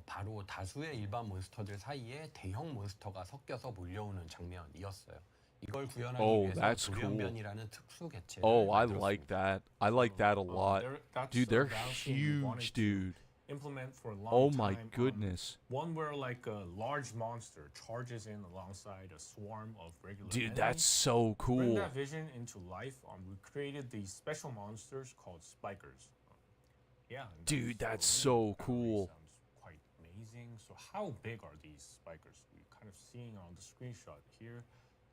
바로 다수의 일반 몬스터들 사이에 대형 몬스터가 섞여서 몰려오는 장면이었어요. 이걸 구현하기 Oh, 위해서 that's cool. 돌연변이라는 특수 개체를 Oh, I 만들었습니다. like that. I like that a lot. that's Dude, a they're battle scene we wanted huge, to dude. implement for a long Oh my time. goodness. One where like a large monster charges in alongside a swarm of regular Dude, enemies. that's so To bring cool. that vision into life, we created these special monsters called spikers. Yeah. and Dude, that's so so that cool. really sounds quite amazing. So how big are these spikers? We're kind of seeing on the screenshot here.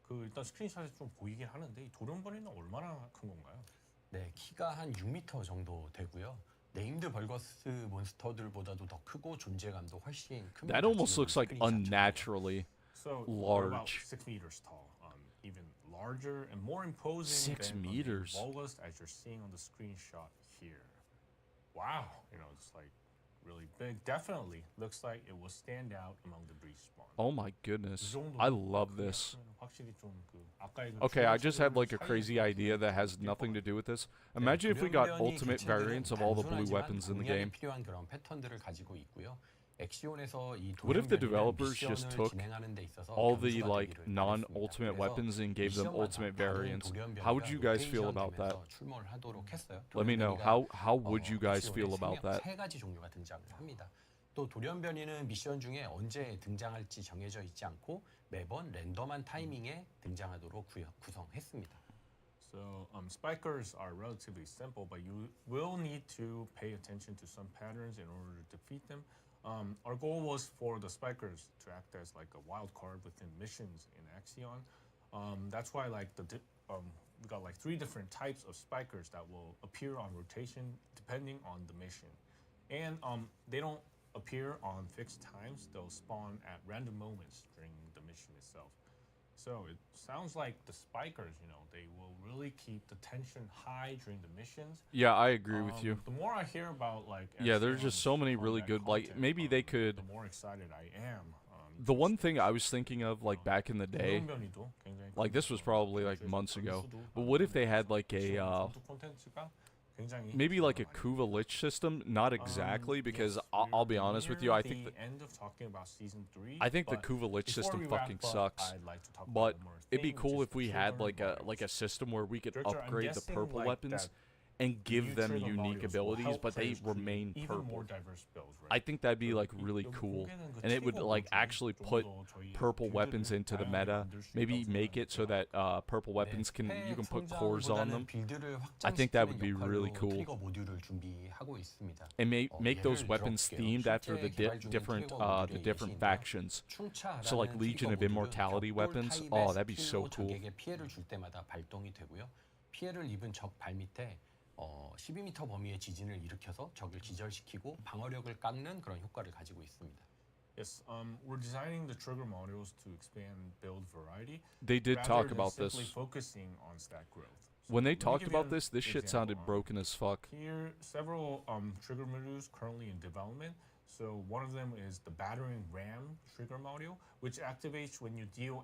그 일단 스크린샷에 좀 보이긴 하는데 이 돌연변이는 얼마나 큰 건가요? 네, 키가 한 6m 정도 되고요. 네임드 벌거스 몬스터들보다도 더 크고 존재감도 훨씬 큽니다. That almost 지금 looks like 스크린샷처럼. unnaturally So they're about large. 6 meters tall, even larger and more imposing 6 than meters. the Volgast as you're seeing on the screenshot here. Wow, it's like really big. Definitely looks like it will stand out among the breach spawn. Oh my goodness. I love this. 확실히 좀 아까의 Okay, I just had like a crazy idea that has nothing to do with this. Imagine if we got ultimate variants of all the blue weapons in the game. 필요한 그런 패턴들을 가지고 있고요. 엑시온에서 이 What if the 돌연변이는 developers just 미션을 took 진행하는 데 있어서 all the 변수가 like 되기를 non-ultimate 바랬습니다. weapons and gave them 미션마다 ultimate 다른 variants? 돌연변이가 How would you guys feel 로테이션 about that? 되면서 출몰하도록 했어요. Let me know. 돌연변이가 How would you guys 엑시온에 feel about that? 세 가지 종류가 등장을 합니다. 또 돌연변이는 미션 중에 언제 등장할지 정해져 있지 않고 매번 랜덤한 타이밍에 등장하도록 구성했습니다. So spikers are relatively simple, but you will need to pay attention to some patterns in order to defeat them. Our goal was for the spikers to act as like a wild card within missions in Axion. That's why like we got like 3 different types of spikers that will appear on rotation depending on the mission, and they don't appear on fixed times. They'll spawn at random moments during the mission itself. So it sounds like the spikers, they will really keep the tension high during the missions. Yeah, I agree with you. The more I hear about like Yeah, there's just so many really combat good, like content, maybe they could. the more excited I am. The one thing I was thinking of, like back in the day, 공룡변이도 굉장히 like this was probably like months ago, but what if they had like a 콘텐츠가 굉장히 maybe like a Kuva Lich system? Not exactly, because I'll be honest with you, I think the Kuva Lich system fucking sucks. But it'd be cool if we had like a system where we could upgrade the purple weapons and give them unique abilities, but they remain purple. I think that'd be like really cool, and it would like actually put purple weapons into the meta. Maybe make it so that purple weapons you can put cores on them. I think that would be really cool. And make those weapons themed after the different factions. So like Legion of Immortality weapons. Oh, that'd be so cool. 어, 12m 범위의 지진을 일으켜서 적을 기절시키고 방어력을 깎는 그런 효과를 가지고 있습니다. Yes, we're designing the trigger modules to expand build variety. They did talk about this. Focusing on stat growth. So when they talked about this shit sounded broken as fuck. Here, several trigger modules currently in development. So one of them is the battering ram trigger module, which activates when you deal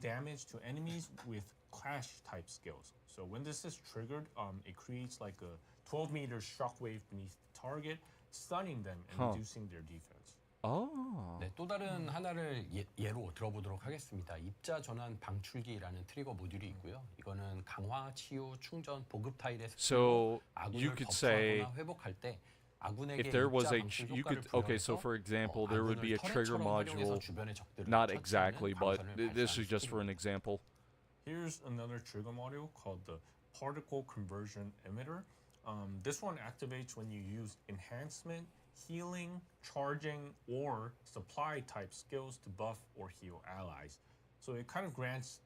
damage to enemies with clash type skills. So when this is triggered, it creates like a 12-meter shockwave beneath the target, stunning them and reducing their defense. 네, 또 다른 하나를 예로 들어보도록 하겠습니다. 입자 전환 방출기라는 트리거 모듈이 있고요. 이거는 강화, 치유, 충전, 보급 타일의 So you could say 회복할 때 if there was so for example, there would be a trigger module, not exactly, but this is just for an example. Here's another trigger module called the particle conversion emitter. This one activates when you use enhancement, healing, charging, or supply type skills to buff or heal allies. So it kind of grants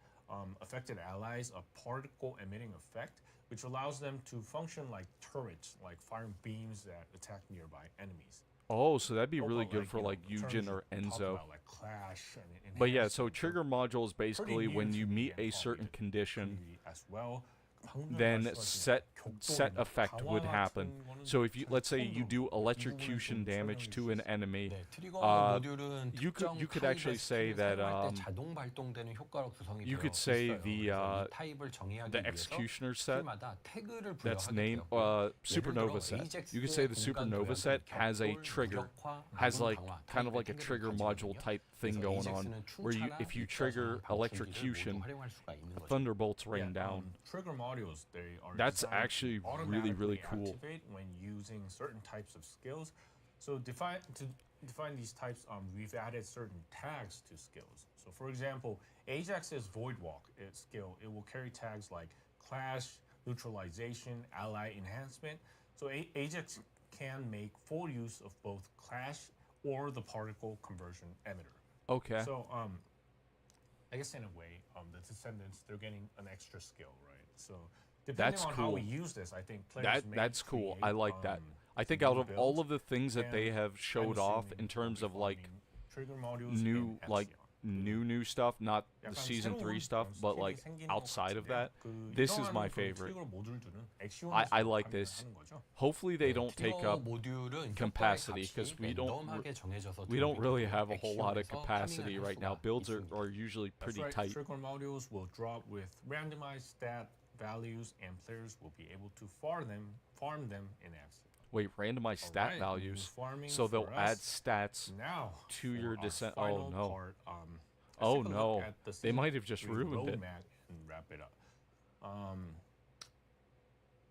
affected allies a particle emitting effect, which allows them to function like turrets, like firing beams that attack nearby enemies. Oh, so that'd be really good for like Eugen or Enzo. But yeah, so trigger module is basically when you meet a certain condition, then set effect would happen. So if you, let's say you do electrocution damage to an enemy, you could actually say that you could say the executioner set that's named Supernova set. You could say the Supernova set has a trigger, has like kind of like a trigger module type thing going on, where if you trigger electrocution, thunderbolts rain down. Trigger modules, they are That's actually really cool. Activate when using certain types of skills. So to define these types, we've added certain tags to skills. So for example, Ajax's Void Walk skill, it will carry tags like Clash, Neutralization, Ally Enhancement. So Ajax can make full use of both Clash or the particle conversion emitter. Okay. So I guess in a way, the Descendants, they're getting an extra skill, right? So depending on how we use this, I think players that's cool. I like that. I think out of all of the things that they have showed off in terms of like new stuff, not the season 3 stuff, but like outside of that, this is my favorite. I like this. Hopefully they don't take up capacity, because we don't really have a whole lot of capacity right now. Builds are usually pretty tight. Trigger modules will drop with randomized stat values, and players will be able to farm them in action. Wait, randomized stat values. So they'll add stats to your Descent. Oh no. Oh no. They might have just ruined it. And wrap it up.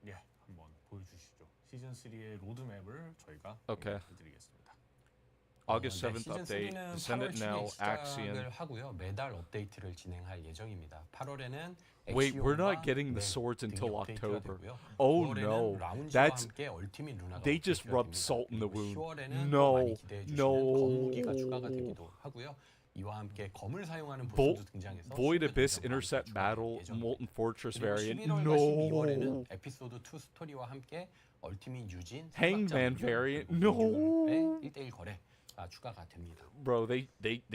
예, 한번 보여주시죠. 시즌 3의 로드맵을 저희가 해드리겠습니다. August 7th update. Descendant now Axion. 하고요. 매달 업데이트를 진행할 예정입니다. 8월에는 Wait, we're not getting the swords until October. Oh no, they just rubbed salt in the wound. No. Void Abyss Intercept Battle Molten Fortress variant. No. 에피소드 2 스토리와 함께 얼티밋 유진, Hangman variant. No. 1대1 거래가 추가가 됩니다. Bro, they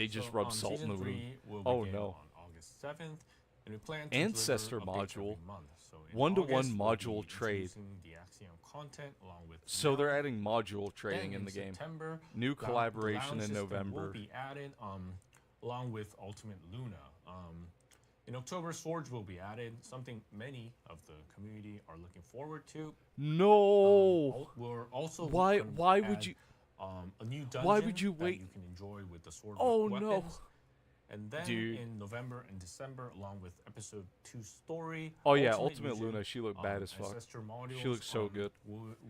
just rub salt in the Season wound. 3 will Oh, begin no. on August 7th, and we plan to Ancestor deliver updates module. every month. So in One-to-one August, we'll module be trade. introducing the Axiom content along with So they're Mel. adding module trading Then in the game. September, New the collaboration lounge in system November. will be added along with Ultimate Luna. In October, Swords will be added, something many of the community are looking forward to. No. We're also Why gonna would add, you- a new dungeon why would you that wait- you can enjoy with the sword Oh, weapons. no. And then Dude. in November and December, along with episode 2 story. Oh yeah, Ultimate Legion, Luna, she looked bad as fuck. ancestor modules, She looks so good.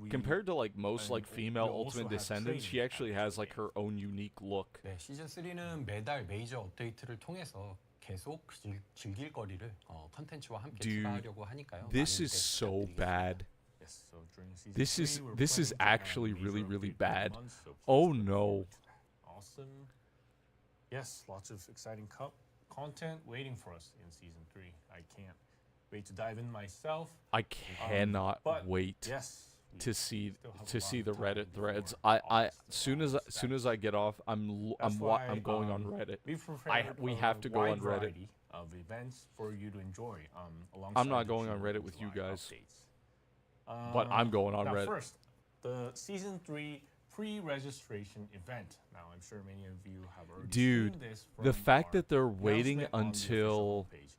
Compared to like most like and female we also Ultimate have Descendants, she trading actually added to has the like her own unique look. 네, 시즌 3는 매달 메이저 업데이트를 통해서 계속 즐길 거리를 컨텐츠와 함께 Dude, 추가하려고 하니까요. This 많은 is 기대 so 부탁드리겠습니다. bad. Yes, so during season This is- 3, we're this is planning to add actually major really, really update every bad. month, so please Oh, look no. forward to that. Awesome. Yes, lots of exciting content waiting for us in season 3. I can't wait to dive in myself. I cannot but wait Yes. we to see still have a to lot see of the time Reddit before threads. August. Soon as I get off, I'm That's why, I'm going on Reddit. We've prepared we a have to go wide on Reddit. variety of events for you to enjoy. I'm not alongside the going on June Reddit and with you July guys. updates. But I'm going on now Reddit. First, the season 3 pre-registration event. Now, I'm sure many of you have already Dude, seen this the from fact our that they're waiting announcement on the official until homepage.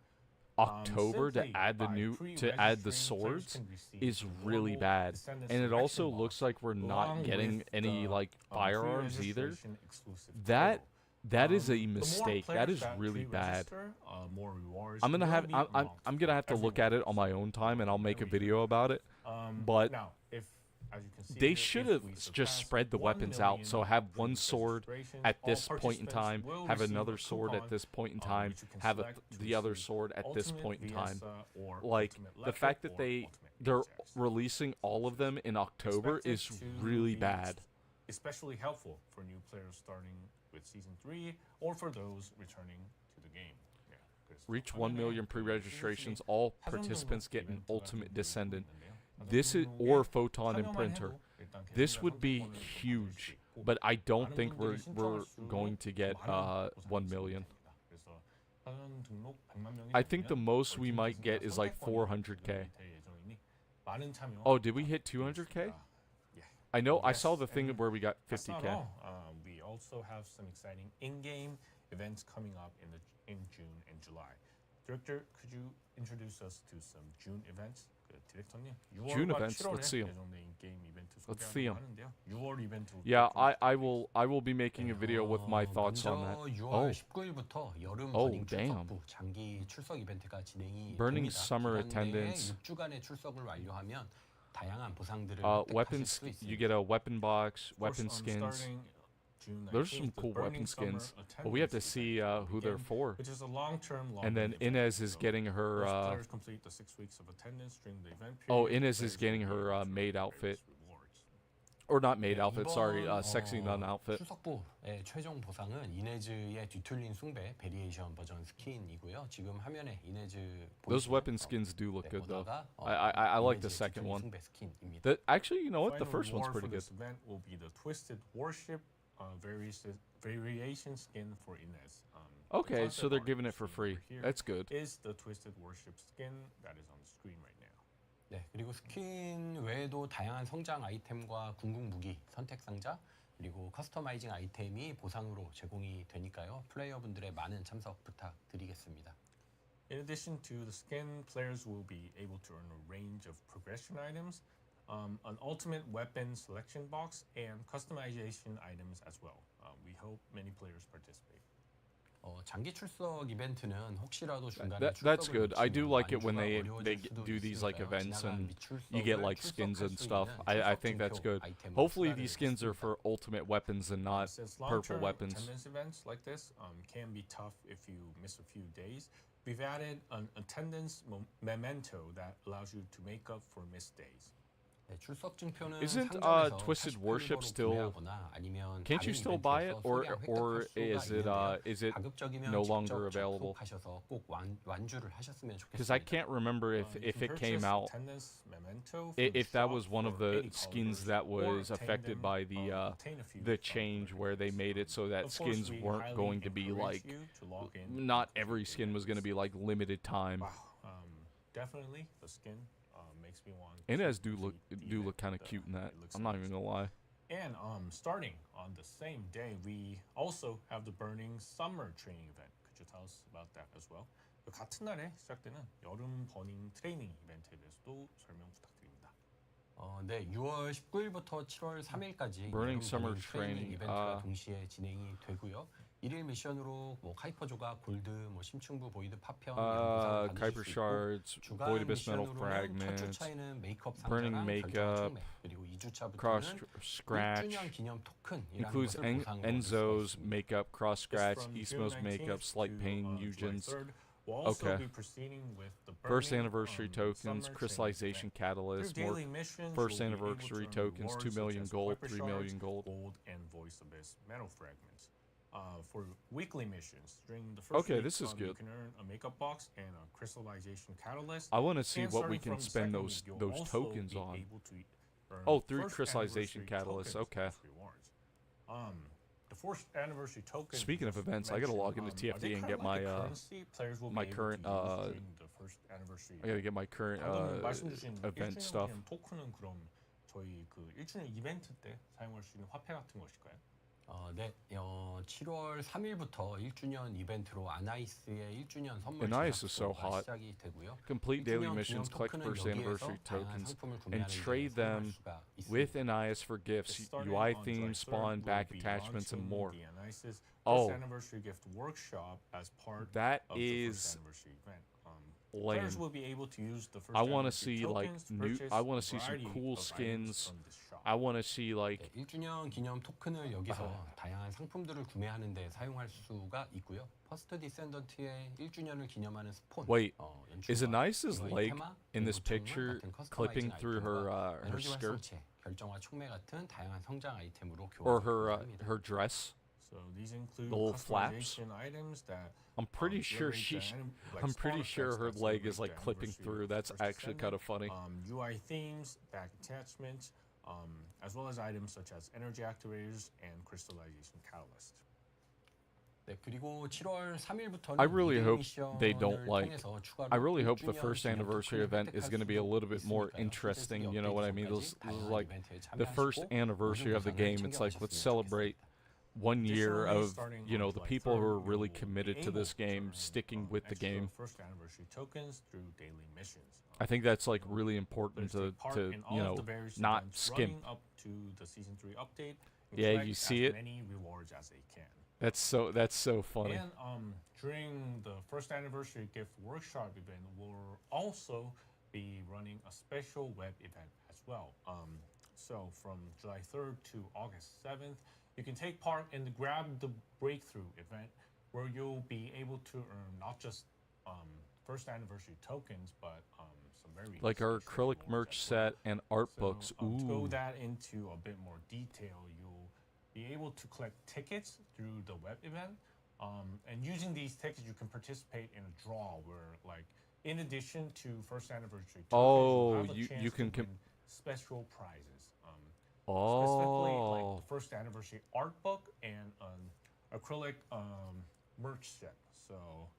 October to Simply add the by to add the pre-registering, players swords can receive is the really normal bad. Descendant And it selection also box looks like we're not along getting with any the, like firearms either. pre-registration exclusive That title. that is The a more mistake. That players is that really bad. pre-register, more rewards I'm gonna will have be I'm unlocked gonna for have to look at it on my own time, and I'll make a every video about it. But now, if, as you can see they here, should if have we just surpass spread the 1 weapons out. So million have one sword pre-registrations, at all this point in participants time, will have receive another a sword at coupon, this point in time, which you can have select to the other receive sword at this Ultimate point in time. Viesa or Like Ultimate the fact Leopard that or Ultimate they're Ajax. releasing all of them in October Expected is to really be bad. Especially helpful for new players starting with season 3 or for those returning to the game. Yeah, 그래서 Reach 화면에 1 million 그 pre-registrations. 시즌 All 사전 participants 등록 get an 이벤트가 Ultimate 좀 Descendant. 있는데요. 사전 This is 등록에 or Photon 참여만 Imprinter. 해도 일단 This 계정의 would be 선택권을 좀 받을 huge, 수 있고, but I don't 많은 think we're 분들이 신청할수록 going to get 많은 보상이 1 million. 진행됩니다. 그래서 사전 등록 100만 명이 I think the 되면 most we 얼티밋 might get 대승자 is like 선택권이 400k. 될 예정이니 많은 참여 Oh, did we hit 200k? 부탁드리겠습니다. Yeah. I know. I Yes, saw the thing and where we got That's not 50k. all. We also have some exciting in-game events coming up in June and July. Director, could you introduce us to some June events? 그 디렉터님, 6월과 June events, 7월에 let's see 'em. 예정된 게임 이벤트 Let's see 소개하려고 'em. 하는데요. 6월 이벤트. Yeah, I will be making a video with my thoughts on that. 먼저 6월 Oh, 19일부터 여름 Oh, 버닝 damn. 출석부 장기 출석 이벤트가 진행이 Burning 됩니다. Summer 기간 내에 Attendance. 6주간의 출석을 완료하면 다양한 보상들을 weapons. 획득하실 수 You 있습니다. get a weapon box, Of course, weapon skins. starting June There's some 19th, the cool Burning weapon Summer skins, but we have to Attendance see event will who they're begin, for. which is a long-term And then event. Inez is So getting her. most players complete the 6 weeks of attendance during the event period. Oh, Inez Players is will getting be her able to maid earn outfit. various rewards. Or not maid 네, outfit. Sorry, 이번, sexy nun outfit. 출석부의 최종 보상은 이네즈의 뒤틀린 숭배 베리에이션 버전 스킨이고요. 지금 화면에 이네즈 Those 보이시나요? weapon skins do look good though. 보다가, I like the 이네즈의 second 뒤틀린 one. 숭배 스킨입니다. Actually, you know what? The Final first one's reward pretty for good. this event will be the Twisted Warship variation skin for Inez. The Okay, so concept they're art giving you're it for seeing free. over here That's good. is the Twisted Warship skin that is on the screen right now. 네, 그리고 스킨 외에도 다양한 성장 아이템과 궁극 무기, 선택 상자, 그리고 커스터마이징 아이템이 보상으로 제공이 되니까요. 플레이어분들의 많은 참석 부탁드리겠습니다. In addition to the skin, players will be able to earn a range of progression items, an ultimate weapon selection box, and customization items as well. We hope many players participate. 장기 출석 이벤트는 혹시라도 중간에 That's 출석을 good. I do 놓치면 like it when 완주가 they 어려워질 수도 do these like 있으니까요. events 지나간 and 미출석을 you get like skins and 출석할 수 stuff. 있는 I 출석 think that's 증표 good. 아이템을 Hopefully 추가를 these skins are 했습니다. for ultimate weapons and not Since purple long-term weapons. attendance events like this can be tough if you miss a few days, we've added an attendance memento that allows you to make up for missed days. 네, 출석 증표는 Isn't 상점에서 Twisted Worship 48불로 still? 구매하거나 아니면 Can't you 다른 still buy it, 이벤트에서 소량 획득할 수가 있는데요. is it 가급적이면 no 직접 longer available? 접속하셔서 꼭 완주를 하셨으면 Because I 좋겠습니다. can't remember You if can it came purchase out, attendance memento from if the that shop was one of for the 80 skins colors, that or was obtain affected them, by obtain a few the from change other where they vendors. made it so that Of course, skins we weren't highly going to be encourage like, you to log in not and every complete the skin was going to be events. like limited time. Wow, definitely the skin makes me want. And it to has complete the event. look kind of cute in that. It looks I'm not even amazing. gonna lie. And starting on the same day, we also have the Burning Summer training event. Could you tell us about that as well? 같은 날에 시작되는 여름 버닝 트레이닝 이벤트에 대해서도 설명 부탁드립니다. 네, 6월 19일부터 7월 3일까지 Burning 여름 Summer 버닝 트레이닝 Training, 이벤트가 동시에 진행이 되고요. 1일 미션으로 뭐 카이퍼조가 골드, 뭐 심층부 보이드 파편 이런 보상을 Kuiper 받으실 수 있고 shards, 주간 void abyss metal 미션으로는 첫 fragments, 주차에는 메이크업 burning 상자랑 makeup, 결정화 총매 그리고 2주차부터는 cross scratch, 1주년 기념 토큰이라는 includes 것을 보상으로 얻을 수가 Enzo's 있습니다. makeup, cross Just scratch, from Ismo's June makeup, 19th slight to, pain, July Eugen's 3rd. We'll also Okay. be proceeding with the first Burning, anniversary tokens, Summer crystallization training event. catalyst, Through more daily missions, first you'll be able anniversary to earn tokens, rewards 2 million such as gold, Kuiper 3 shards, million gold. and voice abyss metal fragments. For weekly missions, during the first Okay, week, this is you good. can earn a makeup box and a crystallization catalyst. I want to see And what we starting can from the spend second those week, you'll also tokens be on. able to earn Oh, 3 first crystallization anniversary catalysts. tokens Okay. as rewards. The first anniversary tokens. Speaking of just events, I gotta mentioned, log into are they TFD and kind get of like my the currency players will my be able current, to use during the first anniversary I gotta get my current 방금 말씀 주신 event 1주년 stuff. 기념 토큰은 그럼 저희 그 1주년 이벤트 때 사용할 수 있는 화폐 같은 것일까요? 네, 7월 3일부터 1주년 이벤트로 아나이스의 1주년 선물 Anais is so 제작소가 hot. 시작이 되고요. Complete daily 1주년 missions, 기념 collect 토큰은 first 여기에서 anniversary 다양한 tokens, 상품을 and 구매하는 데 trade 사용할 them 수가 있습니다. with Anais for gifts, Starting UI on themes, July 3rd, spawn, we'll back be attachments, and launching more. the Anais' Oh. first anniversary gift workshop as part That of the is first anniversary event. lame. Players will be able to use the first I want to anniversary see like tokens to new. purchase I want to a see some variety cool of items skins. from this shop. I want to see like 네, 1주년 기념 토큰을 여기서 다양한 상품들을 구매하는 데 사용할 수가 있고요. 퍼스트 디센던트의 1주년을 기념하는 스폰, Wait, 연출과 is Anice's 이거의 leg 테마, in this 그리고 picture 같은 커스터마이징 clipping through her 아이템과 her 에너지 skirt 활성체, 결정화 총매 같은 다양한 성장 아이템으로 or 교환합니다. her dress? So these include The little flaps? customization items that I'm pretty sure I'm pretty sure her leg is like clipping through. That's actually kind of funny. UI themes, back attachments, as well as items such as energy activators and crystallization catalyst. 네, 그리고 7월 3일부터는 I really hope they don't like. I really hope the 1주년 first 기념 anniversary 토큰을 event is going to be a 획득할 little bit 수 more 있으니까요. interesting. 실제 You know what I mean? 업데이트 This is 전까지 like 다양한 이벤트에 the first 참여하시고 anniversary of the 모든 game. 보상을 It's like let's 챙겨가셨으면 celebrate 1 year Additionally, of starting you know on the July people who 3rd, are really you will committed be to this able to game, earn, sticking with the extra game. first anniversary tokens through daily missions. I think that's like really important Players take part to in all you of know the various not events skimp. running up to the season 3 update. And Yeah, collect you see as it? many rewards as they can. That's so funny. And during the first anniversary gift workshop event, we'll also be running a special web event as well. So from July 3rd to August 7th, you can take part in the Grab the Breakthrough event, where you'll be able to earn not just first anniversary tokens, but some very Like our special acrylic rewards merch as well. set and art So, books. to go Ooh. that into a bit more detail, you'll be able to collect tickets through the web event. And using these tickets, you can participate in a draw where, like, in addition to first anniversary tokens, Oh, you'll have a you chance can to win special prizes. Specifically, like Oh. the first anniversary art book and an acrylic merch set. So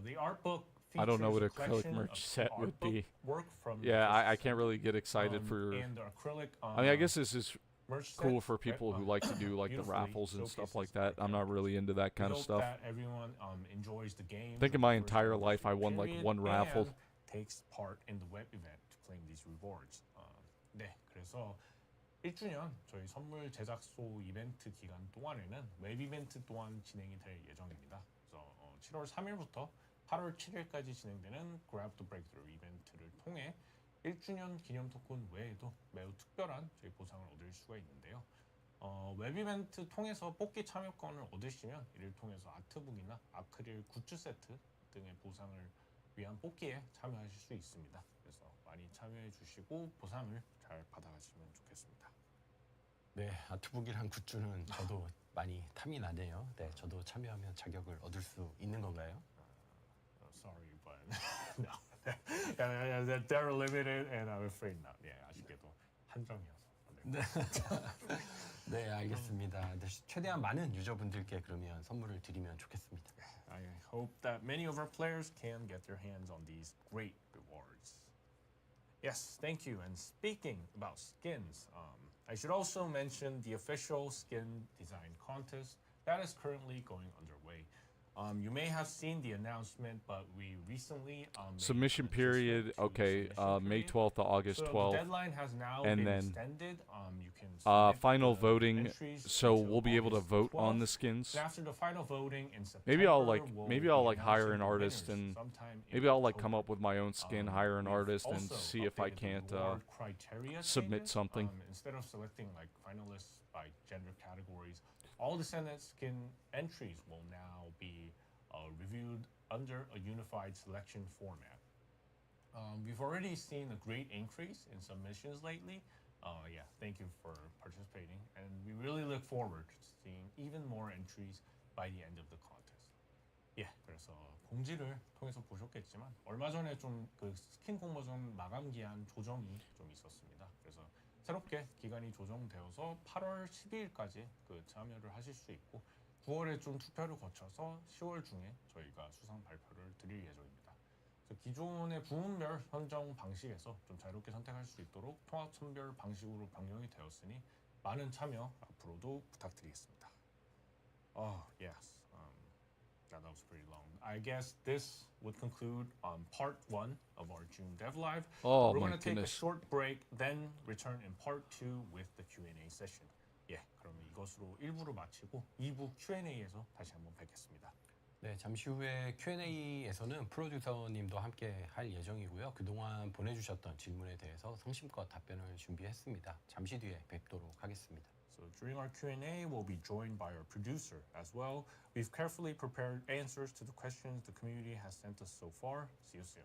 the art book I don't know what features a acrylic collection merch of set art would book be. work from the Yeah, I first can't really get excited set. for. And the acrylic. I mean, I guess this is merch cool set, for people who like to do like the beautifully raffles and stuff like showcases that. I'm not really into that We kind of hope stuff. that everyone enjoys the game. I think in during my the first entire life I anniversary won like period one raffle. and takes part in the web event to claim these rewards. 네, 그래서 1주년 저희 선물 제작소 이벤트 기간 동안에는 웹 이벤트 또한 진행이 될 예정입니다. 그래서 7월 3일부터 8월 7일까지 진행되는 Grab the Breakthrough 이벤트를 통해 1주년 기념 토큰 외에도 매우 특별한 저희 보상을 얻을 수가 있는데요. 웹 이벤트 통해서 뽑기 참여권을 얻으시면 이를 통해서 아트북이나 아크릴 굿즈 세트 등의 보상을 위한 뽑기에 참여하실 수 있습니다. 그래서 많이 참여해 주시고 보상을 잘 받아가시면 좋겠습니다. 네, 아트북이랑 굿즈는 저도 많이 탐이 나네요. 네, 저도 참여하면 자격을 얻을 수 있는 건가요? Sorry, but no. Yeah, they're limited, and I'm afraid not. Yeah, 아쉽게도 한정이어서. 네. 네, 알겠습니다. 네, 최대한 많은 유저분들께 그러면 선물을 드리면 좋겠습니다. I hope that many of our players can get their hands on these great rewards. Yes, thank you. And speaking about skins, I should also mention the official skin design contest that is currently going underway. You may have seen the announcement, but we recently made Submission an period, adjustment to the okay, submission May period. 12th to August So the 12th. deadline has now and been then, extended. You can submit final the voting, entries so until we'll be able to August vote on 12th. the skins. And after the final voting in September, Maybe I'll we'll be hire announcing an the artist winners and sometime in maybe I'll come October. up with my own skin, hire an We've artist, and also see if I updated can't the reward criteria submit changes. something. Instead of selecting like finalists by gender categories, all Descendant skin entries will now be reviewed under a unified selection format. We've already seen a great increase in submissions lately. Yeah, thank you for participating, and we really look forward to seeing even more entries by the end of the contest. 예, 그래서 공지를 통해서 보셨겠지만 얼마 전에 좀 그 스킨 공모전 마감 기한 조정이 좀 있었습니다. 그래서 새롭게 기간이 조정되어서 8월 12일까지 그 참여를 하실 수 있고 9월에 좀 투표를 거쳐서 10월 중에 저희가 수상 발표를 드릴 예정입니다. 그래서 기존의 부문별 선정 방식에서 좀 자유롭게 선택할 수 있도록 통합 선별 방식으로 변경이 되었으니 많은 참여 앞으로도 부탁드리겠습니다. Oh, yes. That was pretty long. I guess this would conclude part 1 of our June Dev Live. Oh We're my going to take a goodness. short break, then return in part 2 with the Q&A session. 예, 그럼 이것으로 1부를 마치고 2부 Q&A에서 다시 한번 뵙겠습니다. 네, 잠시 후에 Q&A에서는 프로듀서님도 함께 할 예정이고요. 그동안 보내주셨던 질문에 대해서 성심껏 답변을 준비했습니다. 잠시 뒤에 뵙도록 하겠습니다. So during our Q&A, we'll be joined by our producer as well. We've carefully prepared answers to the questions the community has sent us so far. See you soon.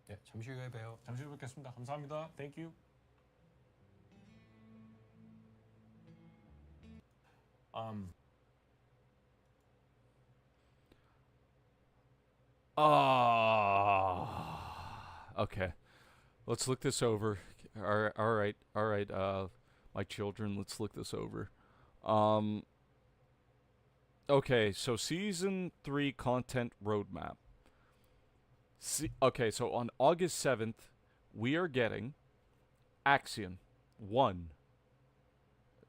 네, 잠시 후에 봬요. 잠시 후에 뵙겠습니다. 감사합니다. Thank you. Okay. Let's look this over. All right. My children, let's look this over. Okay, so season 3 content roadmap. Okay, so on August 7th, we are getting Axion 1.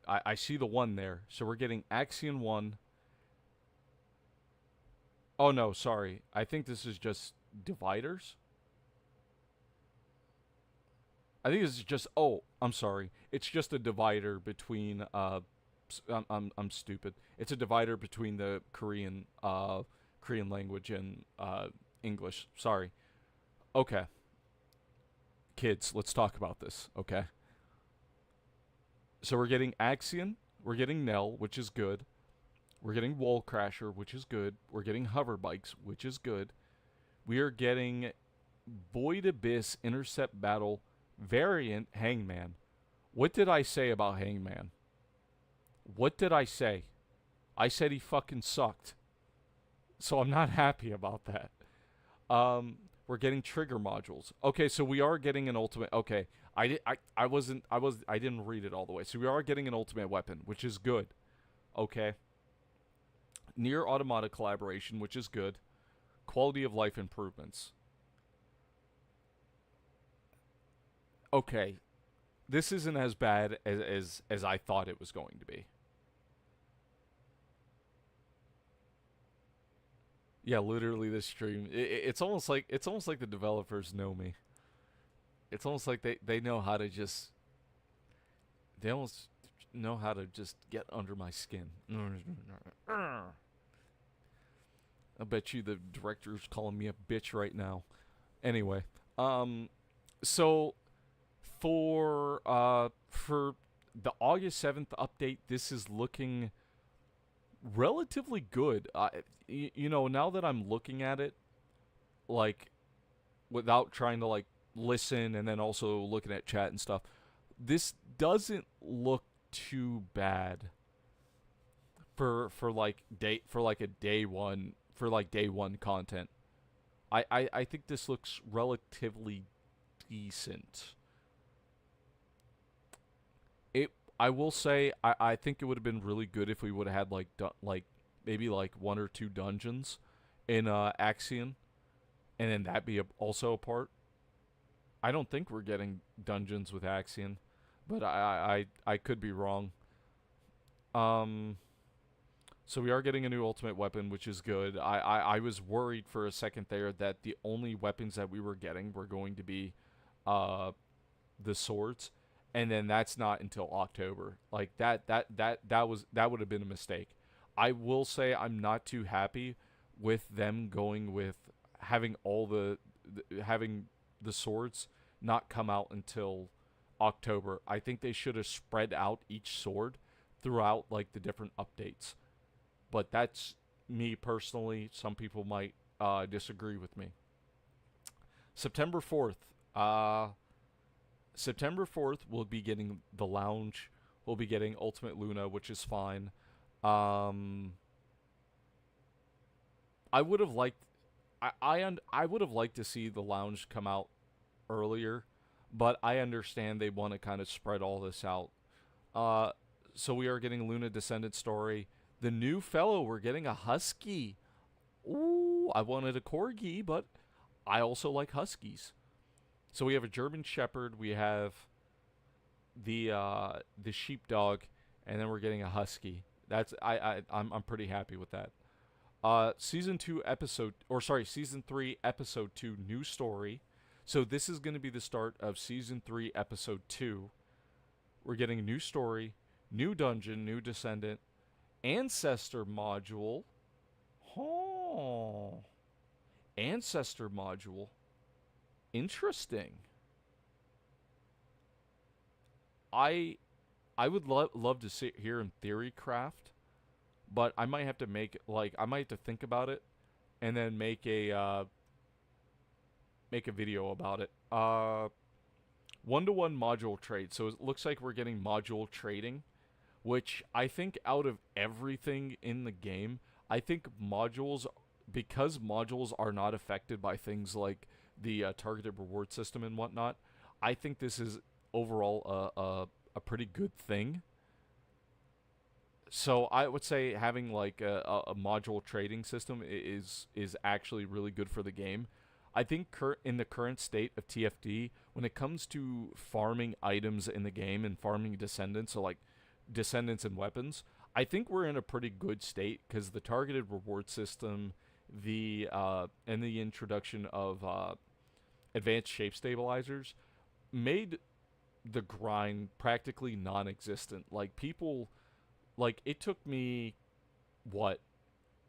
I see the 1 there. So we're getting Axion 1. Oh no, sorry. I think this is just dividers. I think this is just I'm sorry. It's just a divider between I'm stupid. It's a divider between the Korean language and English. Sorry. Okay. Kids, let's talk about this, okay? So we're getting Axion, we're getting Nell, which is good. We're getting Wall Crasher, which is good. We're getting Hover Bikes, which is good. We are getting Void Abyss Intercept Battle variant Hangman. What did I say about Hangman? What did I say? I said he fucking sucked. So I'm not happy about that. We're getting trigger modules. Okay, so we are getting an ultimate. Okay, I didn't read it all the way. So we are getting an ultimate weapon, which is good. Okay. Near Automata collaboration, which is good. Quality of life improvements. Okay, this isn't as bad as I thought it was going to be. Yeah, literally this stream. It's almost like the developers know me. It's almost like they know how to just. They almost know how to just get under my skin. I bet you the director's calling me a bitch right now. Anyway, so for the August 7th update, this is looking relatively good. You know, now that I'm looking at it, like, without trying to like listen and then also looking at chat and stuff, this doesn't look too bad for like day one content. I think this looks relatively decent. I will say I think it would have been really good if we would have had like maybe like 1 or 2 dungeons in Axion, and then that be also a part. I don't think we're getting dungeons with Axion, but I could be wrong. So we are getting a new ultimate weapon, which is good. I was worried for a second there that the only weapons that we were getting were going to be the swords, and then that's not until October. Like that would have been a mistake. I will say I'm not too happy with them going with having having the swords not come out until October. I think they should have spread out each sword throughout like the different updates. But that's me personally. Some people might disagree with me. September 4th. September 4th, we'll be getting the lounge. We'll be getting Ultimate Luna, which is fine. I would have liked I would have liked to see the lounge come out earlier, but I understand they want to kind of spread all this out. So we are getting Luna Descendant story. The new fellow, we're getting a husky. Ooh, I wanted a corgi, but I also like huskies. So we have a German Shepherd, we have the sheepdog, and then we're getting a husky. That's I'm pretty happy with that. Season 3 episode 2 new story. So this is going to be the start of season 3 episode 2. We're getting a new story, new dungeon, new descendant, ancestor module. Oh. Ancestor module. Interesting. I would love to sit here in theory craft, but I might have to think about it and then make a video about it. 1-to-1 module trade. So it looks like we're getting module trading, which I think out of everything in the game, I think because modules are not affected by things like the targeted reward system and whatnot, I think this is overall a pretty good thing. So I would say having like a module trading system is actually really good for the game. I think in the current state of TFD, when it comes to farming items in the game and farming descendants, so like descendants and weapons, I think we're in a pretty good state because the targeted reward system, and the introduction of advanced shape stabilizers made the grind practically non-existent. Like people, like it took me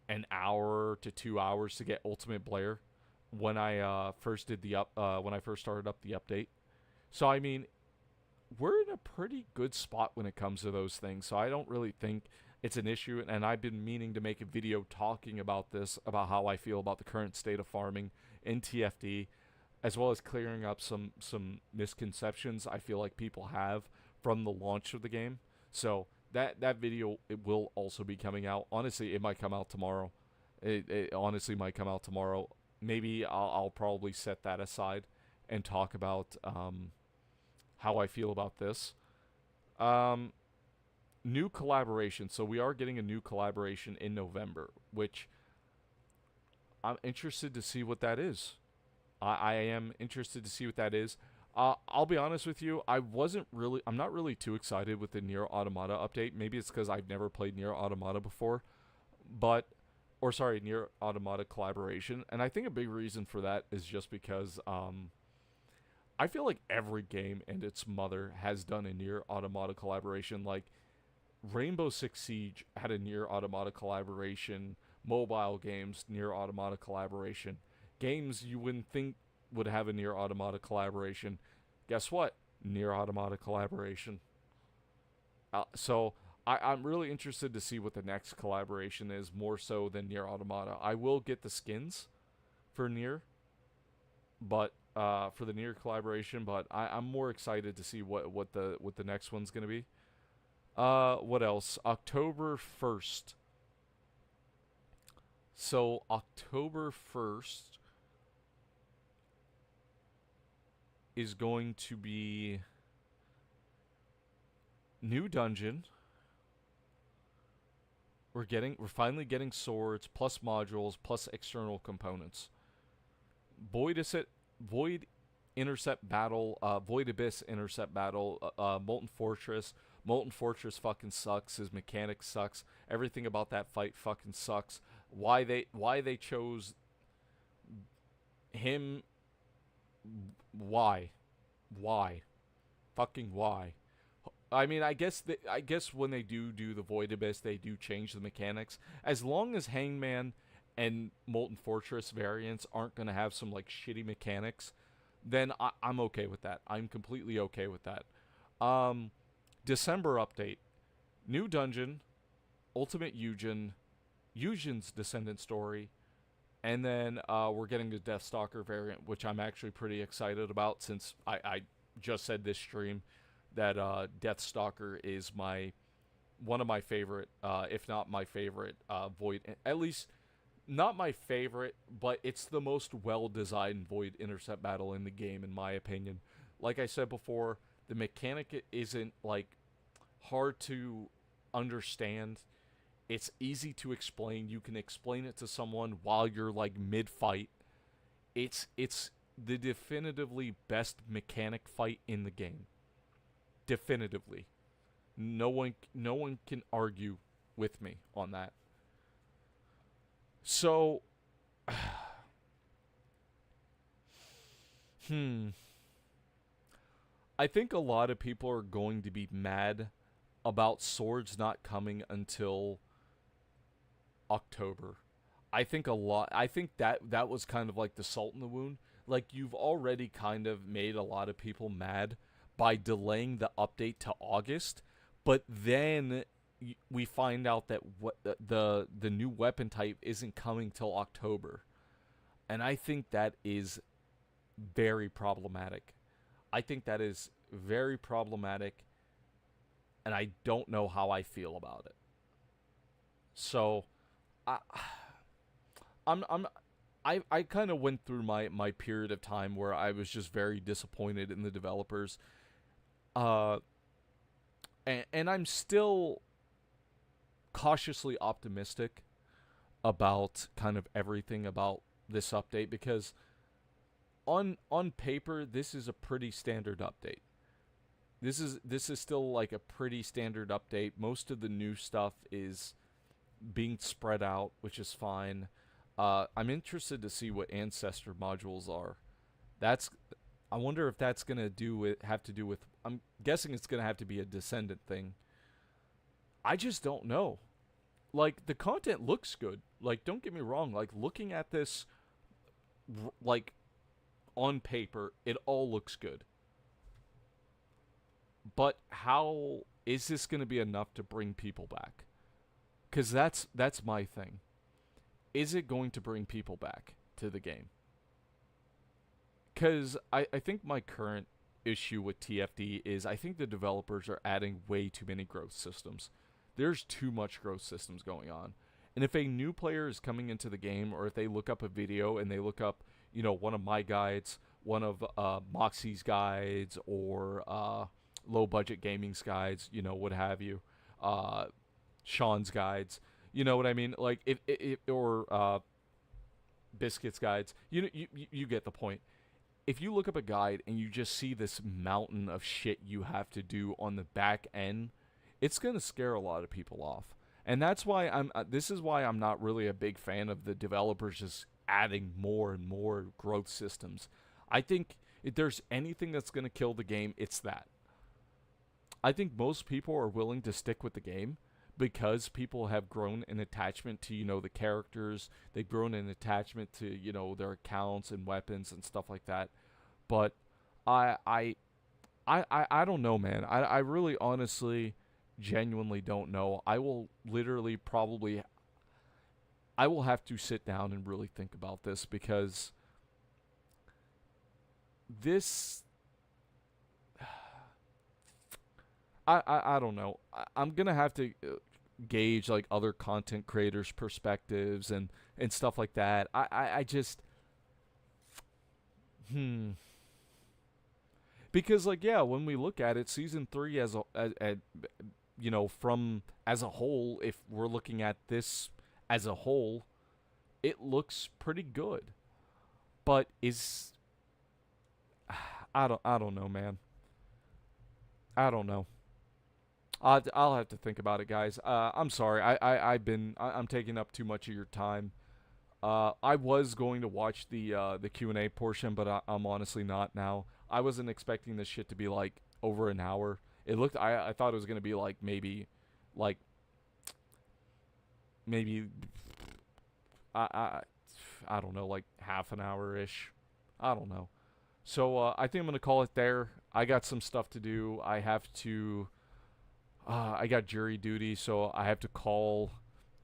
an hour to 2 hours to get Ultimate Blair when I first started up the update. So I mean, we're in a pretty good spot when it comes to those things. So I don't really think it's an issue, and I've been meaning to make a video talking about this, about how I feel about the current state of farming in TFD, as well as clearing up some misconceptions I feel like people have from the launch of the game. So that video, it will also be coming out. Honestly, it might come out tomorrow. It honestly might come out tomorrow. Maybe I'll probably set that aside and talk about how I feel about this. New collaboration. So we are getting a new collaboration in November, which I'm interested to see what that is. I am interested to see what that is. I'll be honest with you, I'm not really too excited with the Nier Automata update. Maybe it's because I've never played Nier Automata before, Nier Automata collaboration. And I think a big reason for that is just because I feel like every game and its mother has done a Nier Automata collaboration. Like Rainbow Six Siege had a Nier Automata collaboration. Mobile games, Nier Automata collaboration. Games you wouldn't think would have a Nier Automata collaboration. Guess what? Nier Automata collaboration. So I'm really interested to see what the next collaboration is, more so than Nier Automata. I will get the skins for Nier. but for the Nier collaboration. But I'm more excited to see what the next one's gonna be. What else? October 1st. So October 1st is going to be new dungeon. We're finally getting swords plus modules plus external components. Void intercept battle, Void Abyss intercept battle, Molten Fortress. Molten Fortress fucking sucks. His mechanics sucks. Everything about that fight fucking sucks. Why they chose him? Why? Fucking why? I mean, I guess when they do the Void Abyss, they do change the mechanics. As long as Hangman and Molten Fortress variants aren't gonna have some like shitty mechanics, then I'm okay with that. I'm completely okay with that. December update, new dungeon, Ultimate Eugen's Descendant story, and then we're getting the Deathstalker variant, which I'm actually pretty excited about since I just said this stream that Deathstalker is one of my favorite, if not my favorite, Void. At least not my favorite, but it's the most well-designed Void intercept battle in the game, in my opinion. Like I said before, the mechanic isn't like hard to understand. It's easy to explain. You can explain it to someone while you're like mid-fight. It's the definitively best mechanic fight in the game. Definitively. No one can argue with me on that. So I think a lot of people are going to be mad about swords not coming until October. I think that was kind of like the salt in the wound. Like, you've already kind of made a lot of people mad by delaying the update to August, but then we find out that the new weapon type isn't coming till October. And I think that is very problematic. I think that is very problematic, and I don't know how I feel about it. So I kind of went through my period of time where I was just very disappointed in the developers. And I'm still cautiously optimistic about kind of everything about this update, because on paper this is a pretty standard update. This is still like a pretty standard update. Most of the new stuff is being spread out, which is fine. I'm interested to see what ancestor modules are. I wonder if that's gonna have to do with. I'm guessing it's gonna have to be a Descendant thing. I just don't know. Like, the content looks good. Like, don't get me wrong. Like, looking at this, like, on paper, it all looks good. But how is this gonna be enough to bring people back? Because that's my thing. Is it going to bring people back to the game? Because I think my current issue with TFD is I think the developers are adding way too many growth systems. There's too much growth systems going on. And if a new player is coming into the game, or if they look up a video and they look up, one of my guides, one of Moxie's guides, or Low Budget Gaming's guides, what have you, Sean's guides, you know what I mean? Like, or Biscuit's guides, you get the point. If you look up a guide and you just see this mountain of shit you have to do on the back end, it's going to scare a lot of people off. And that's why this is why I'm not really a big fan of the developers just adding more and more growth systems. I think if there's anything that's going to kill the game, it's that. I think most people are willing to stick with the game because people have grown an attachment to, the characters. They've grown an attachment to, their accounts and weapons and stuff like that. But I don't know, man. I really honestly genuinely don't know. I will literally I will have to sit down and really think about this, because this, I don't know. I'm gonna have to gauge like other content creators' perspectives and stuff like that. I just because like yeah, when we look at it, season 3 as you know, from as a whole, if we're looking at this as a whole, it looks pretty good. But is I don't know, man. I don't know. I'll have to think about it, guys. I'm sorry. I'm taking up too much of your time. I was going to watch the Q&A portion, but I'm honestly not now. I wasn't expecting this shit to be like over an hour. I thought it was gonna be like maybe I I don't know, like half an hour ish. I don't know. So I think I'm gonna call it there. I got some stuff to do. I have to. I got jury duty, so I have to call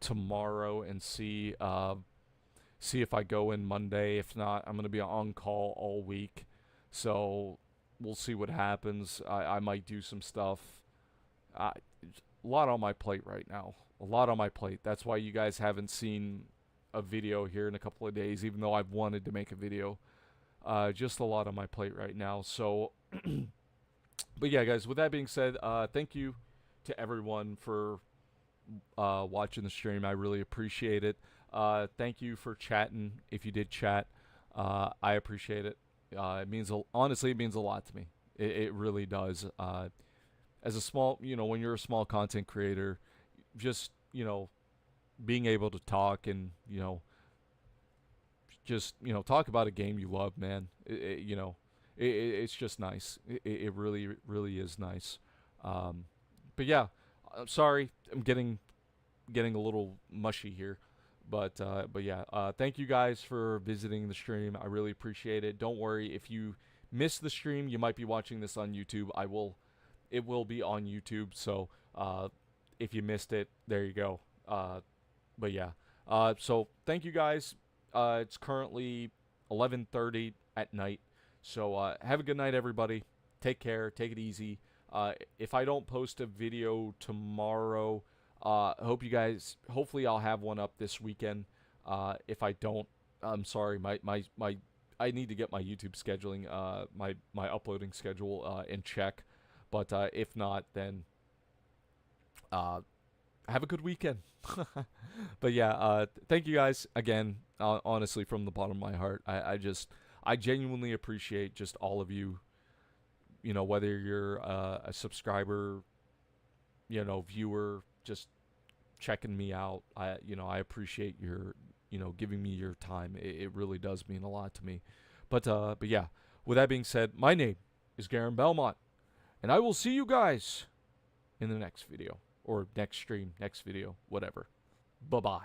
tomorrow and see if I go in Monday. If not, I'm gonna be on call all week. So we'll see what happens. I might do some stuff. A lot on my plate right now. A lot on my plate. That's why you guys haven't seen a video here in a couple of days, even though I've wanted to make a video. Just a lot on my plate right now. So, but yeah, guys, with that being said, thank you to everyone for watching the stream. I really appreciate it. Thank you for chatting. If you did chat, I appreciate it. Honestly, it means a lot to me. It really does. As a small, when you're a small content creator, just, being able to talk and, just, talk about a game you love, man. It's just nice. It really, really is nice. But yeah, I'm sorry. I'm getting a little mushy here. But yeah, thank you guys for visiting the stream. I really appreciate it. Don't worry, if you missed the stream, you might be watching this on YouTube. It will be on YouTube. So if you missed it, there you go. But yeah, so thank you guys. It's currently 11:30 at night. So have a good night, everybody. Take care. Take it easy. If I don't post a video tomorrow, hopefully I'll have one up this weekend. If I don't, I'm sorry. I need to get my YouTube scheduling, my uploading schedule in check. But if not, then have a good weekend. But yeah, thank you guys again. Honestly, from the bottom of my heart, I genuinely appreciate just all of you. Whether you're a subscriber, viewer, just checking me out. I appreciate your, giving me your time. It really does mean a lot to me. But yeah, with that being said, my name is Garen Belmont, and I will see you guys in the next video, or next stream, next video, whatever. Bye-bye.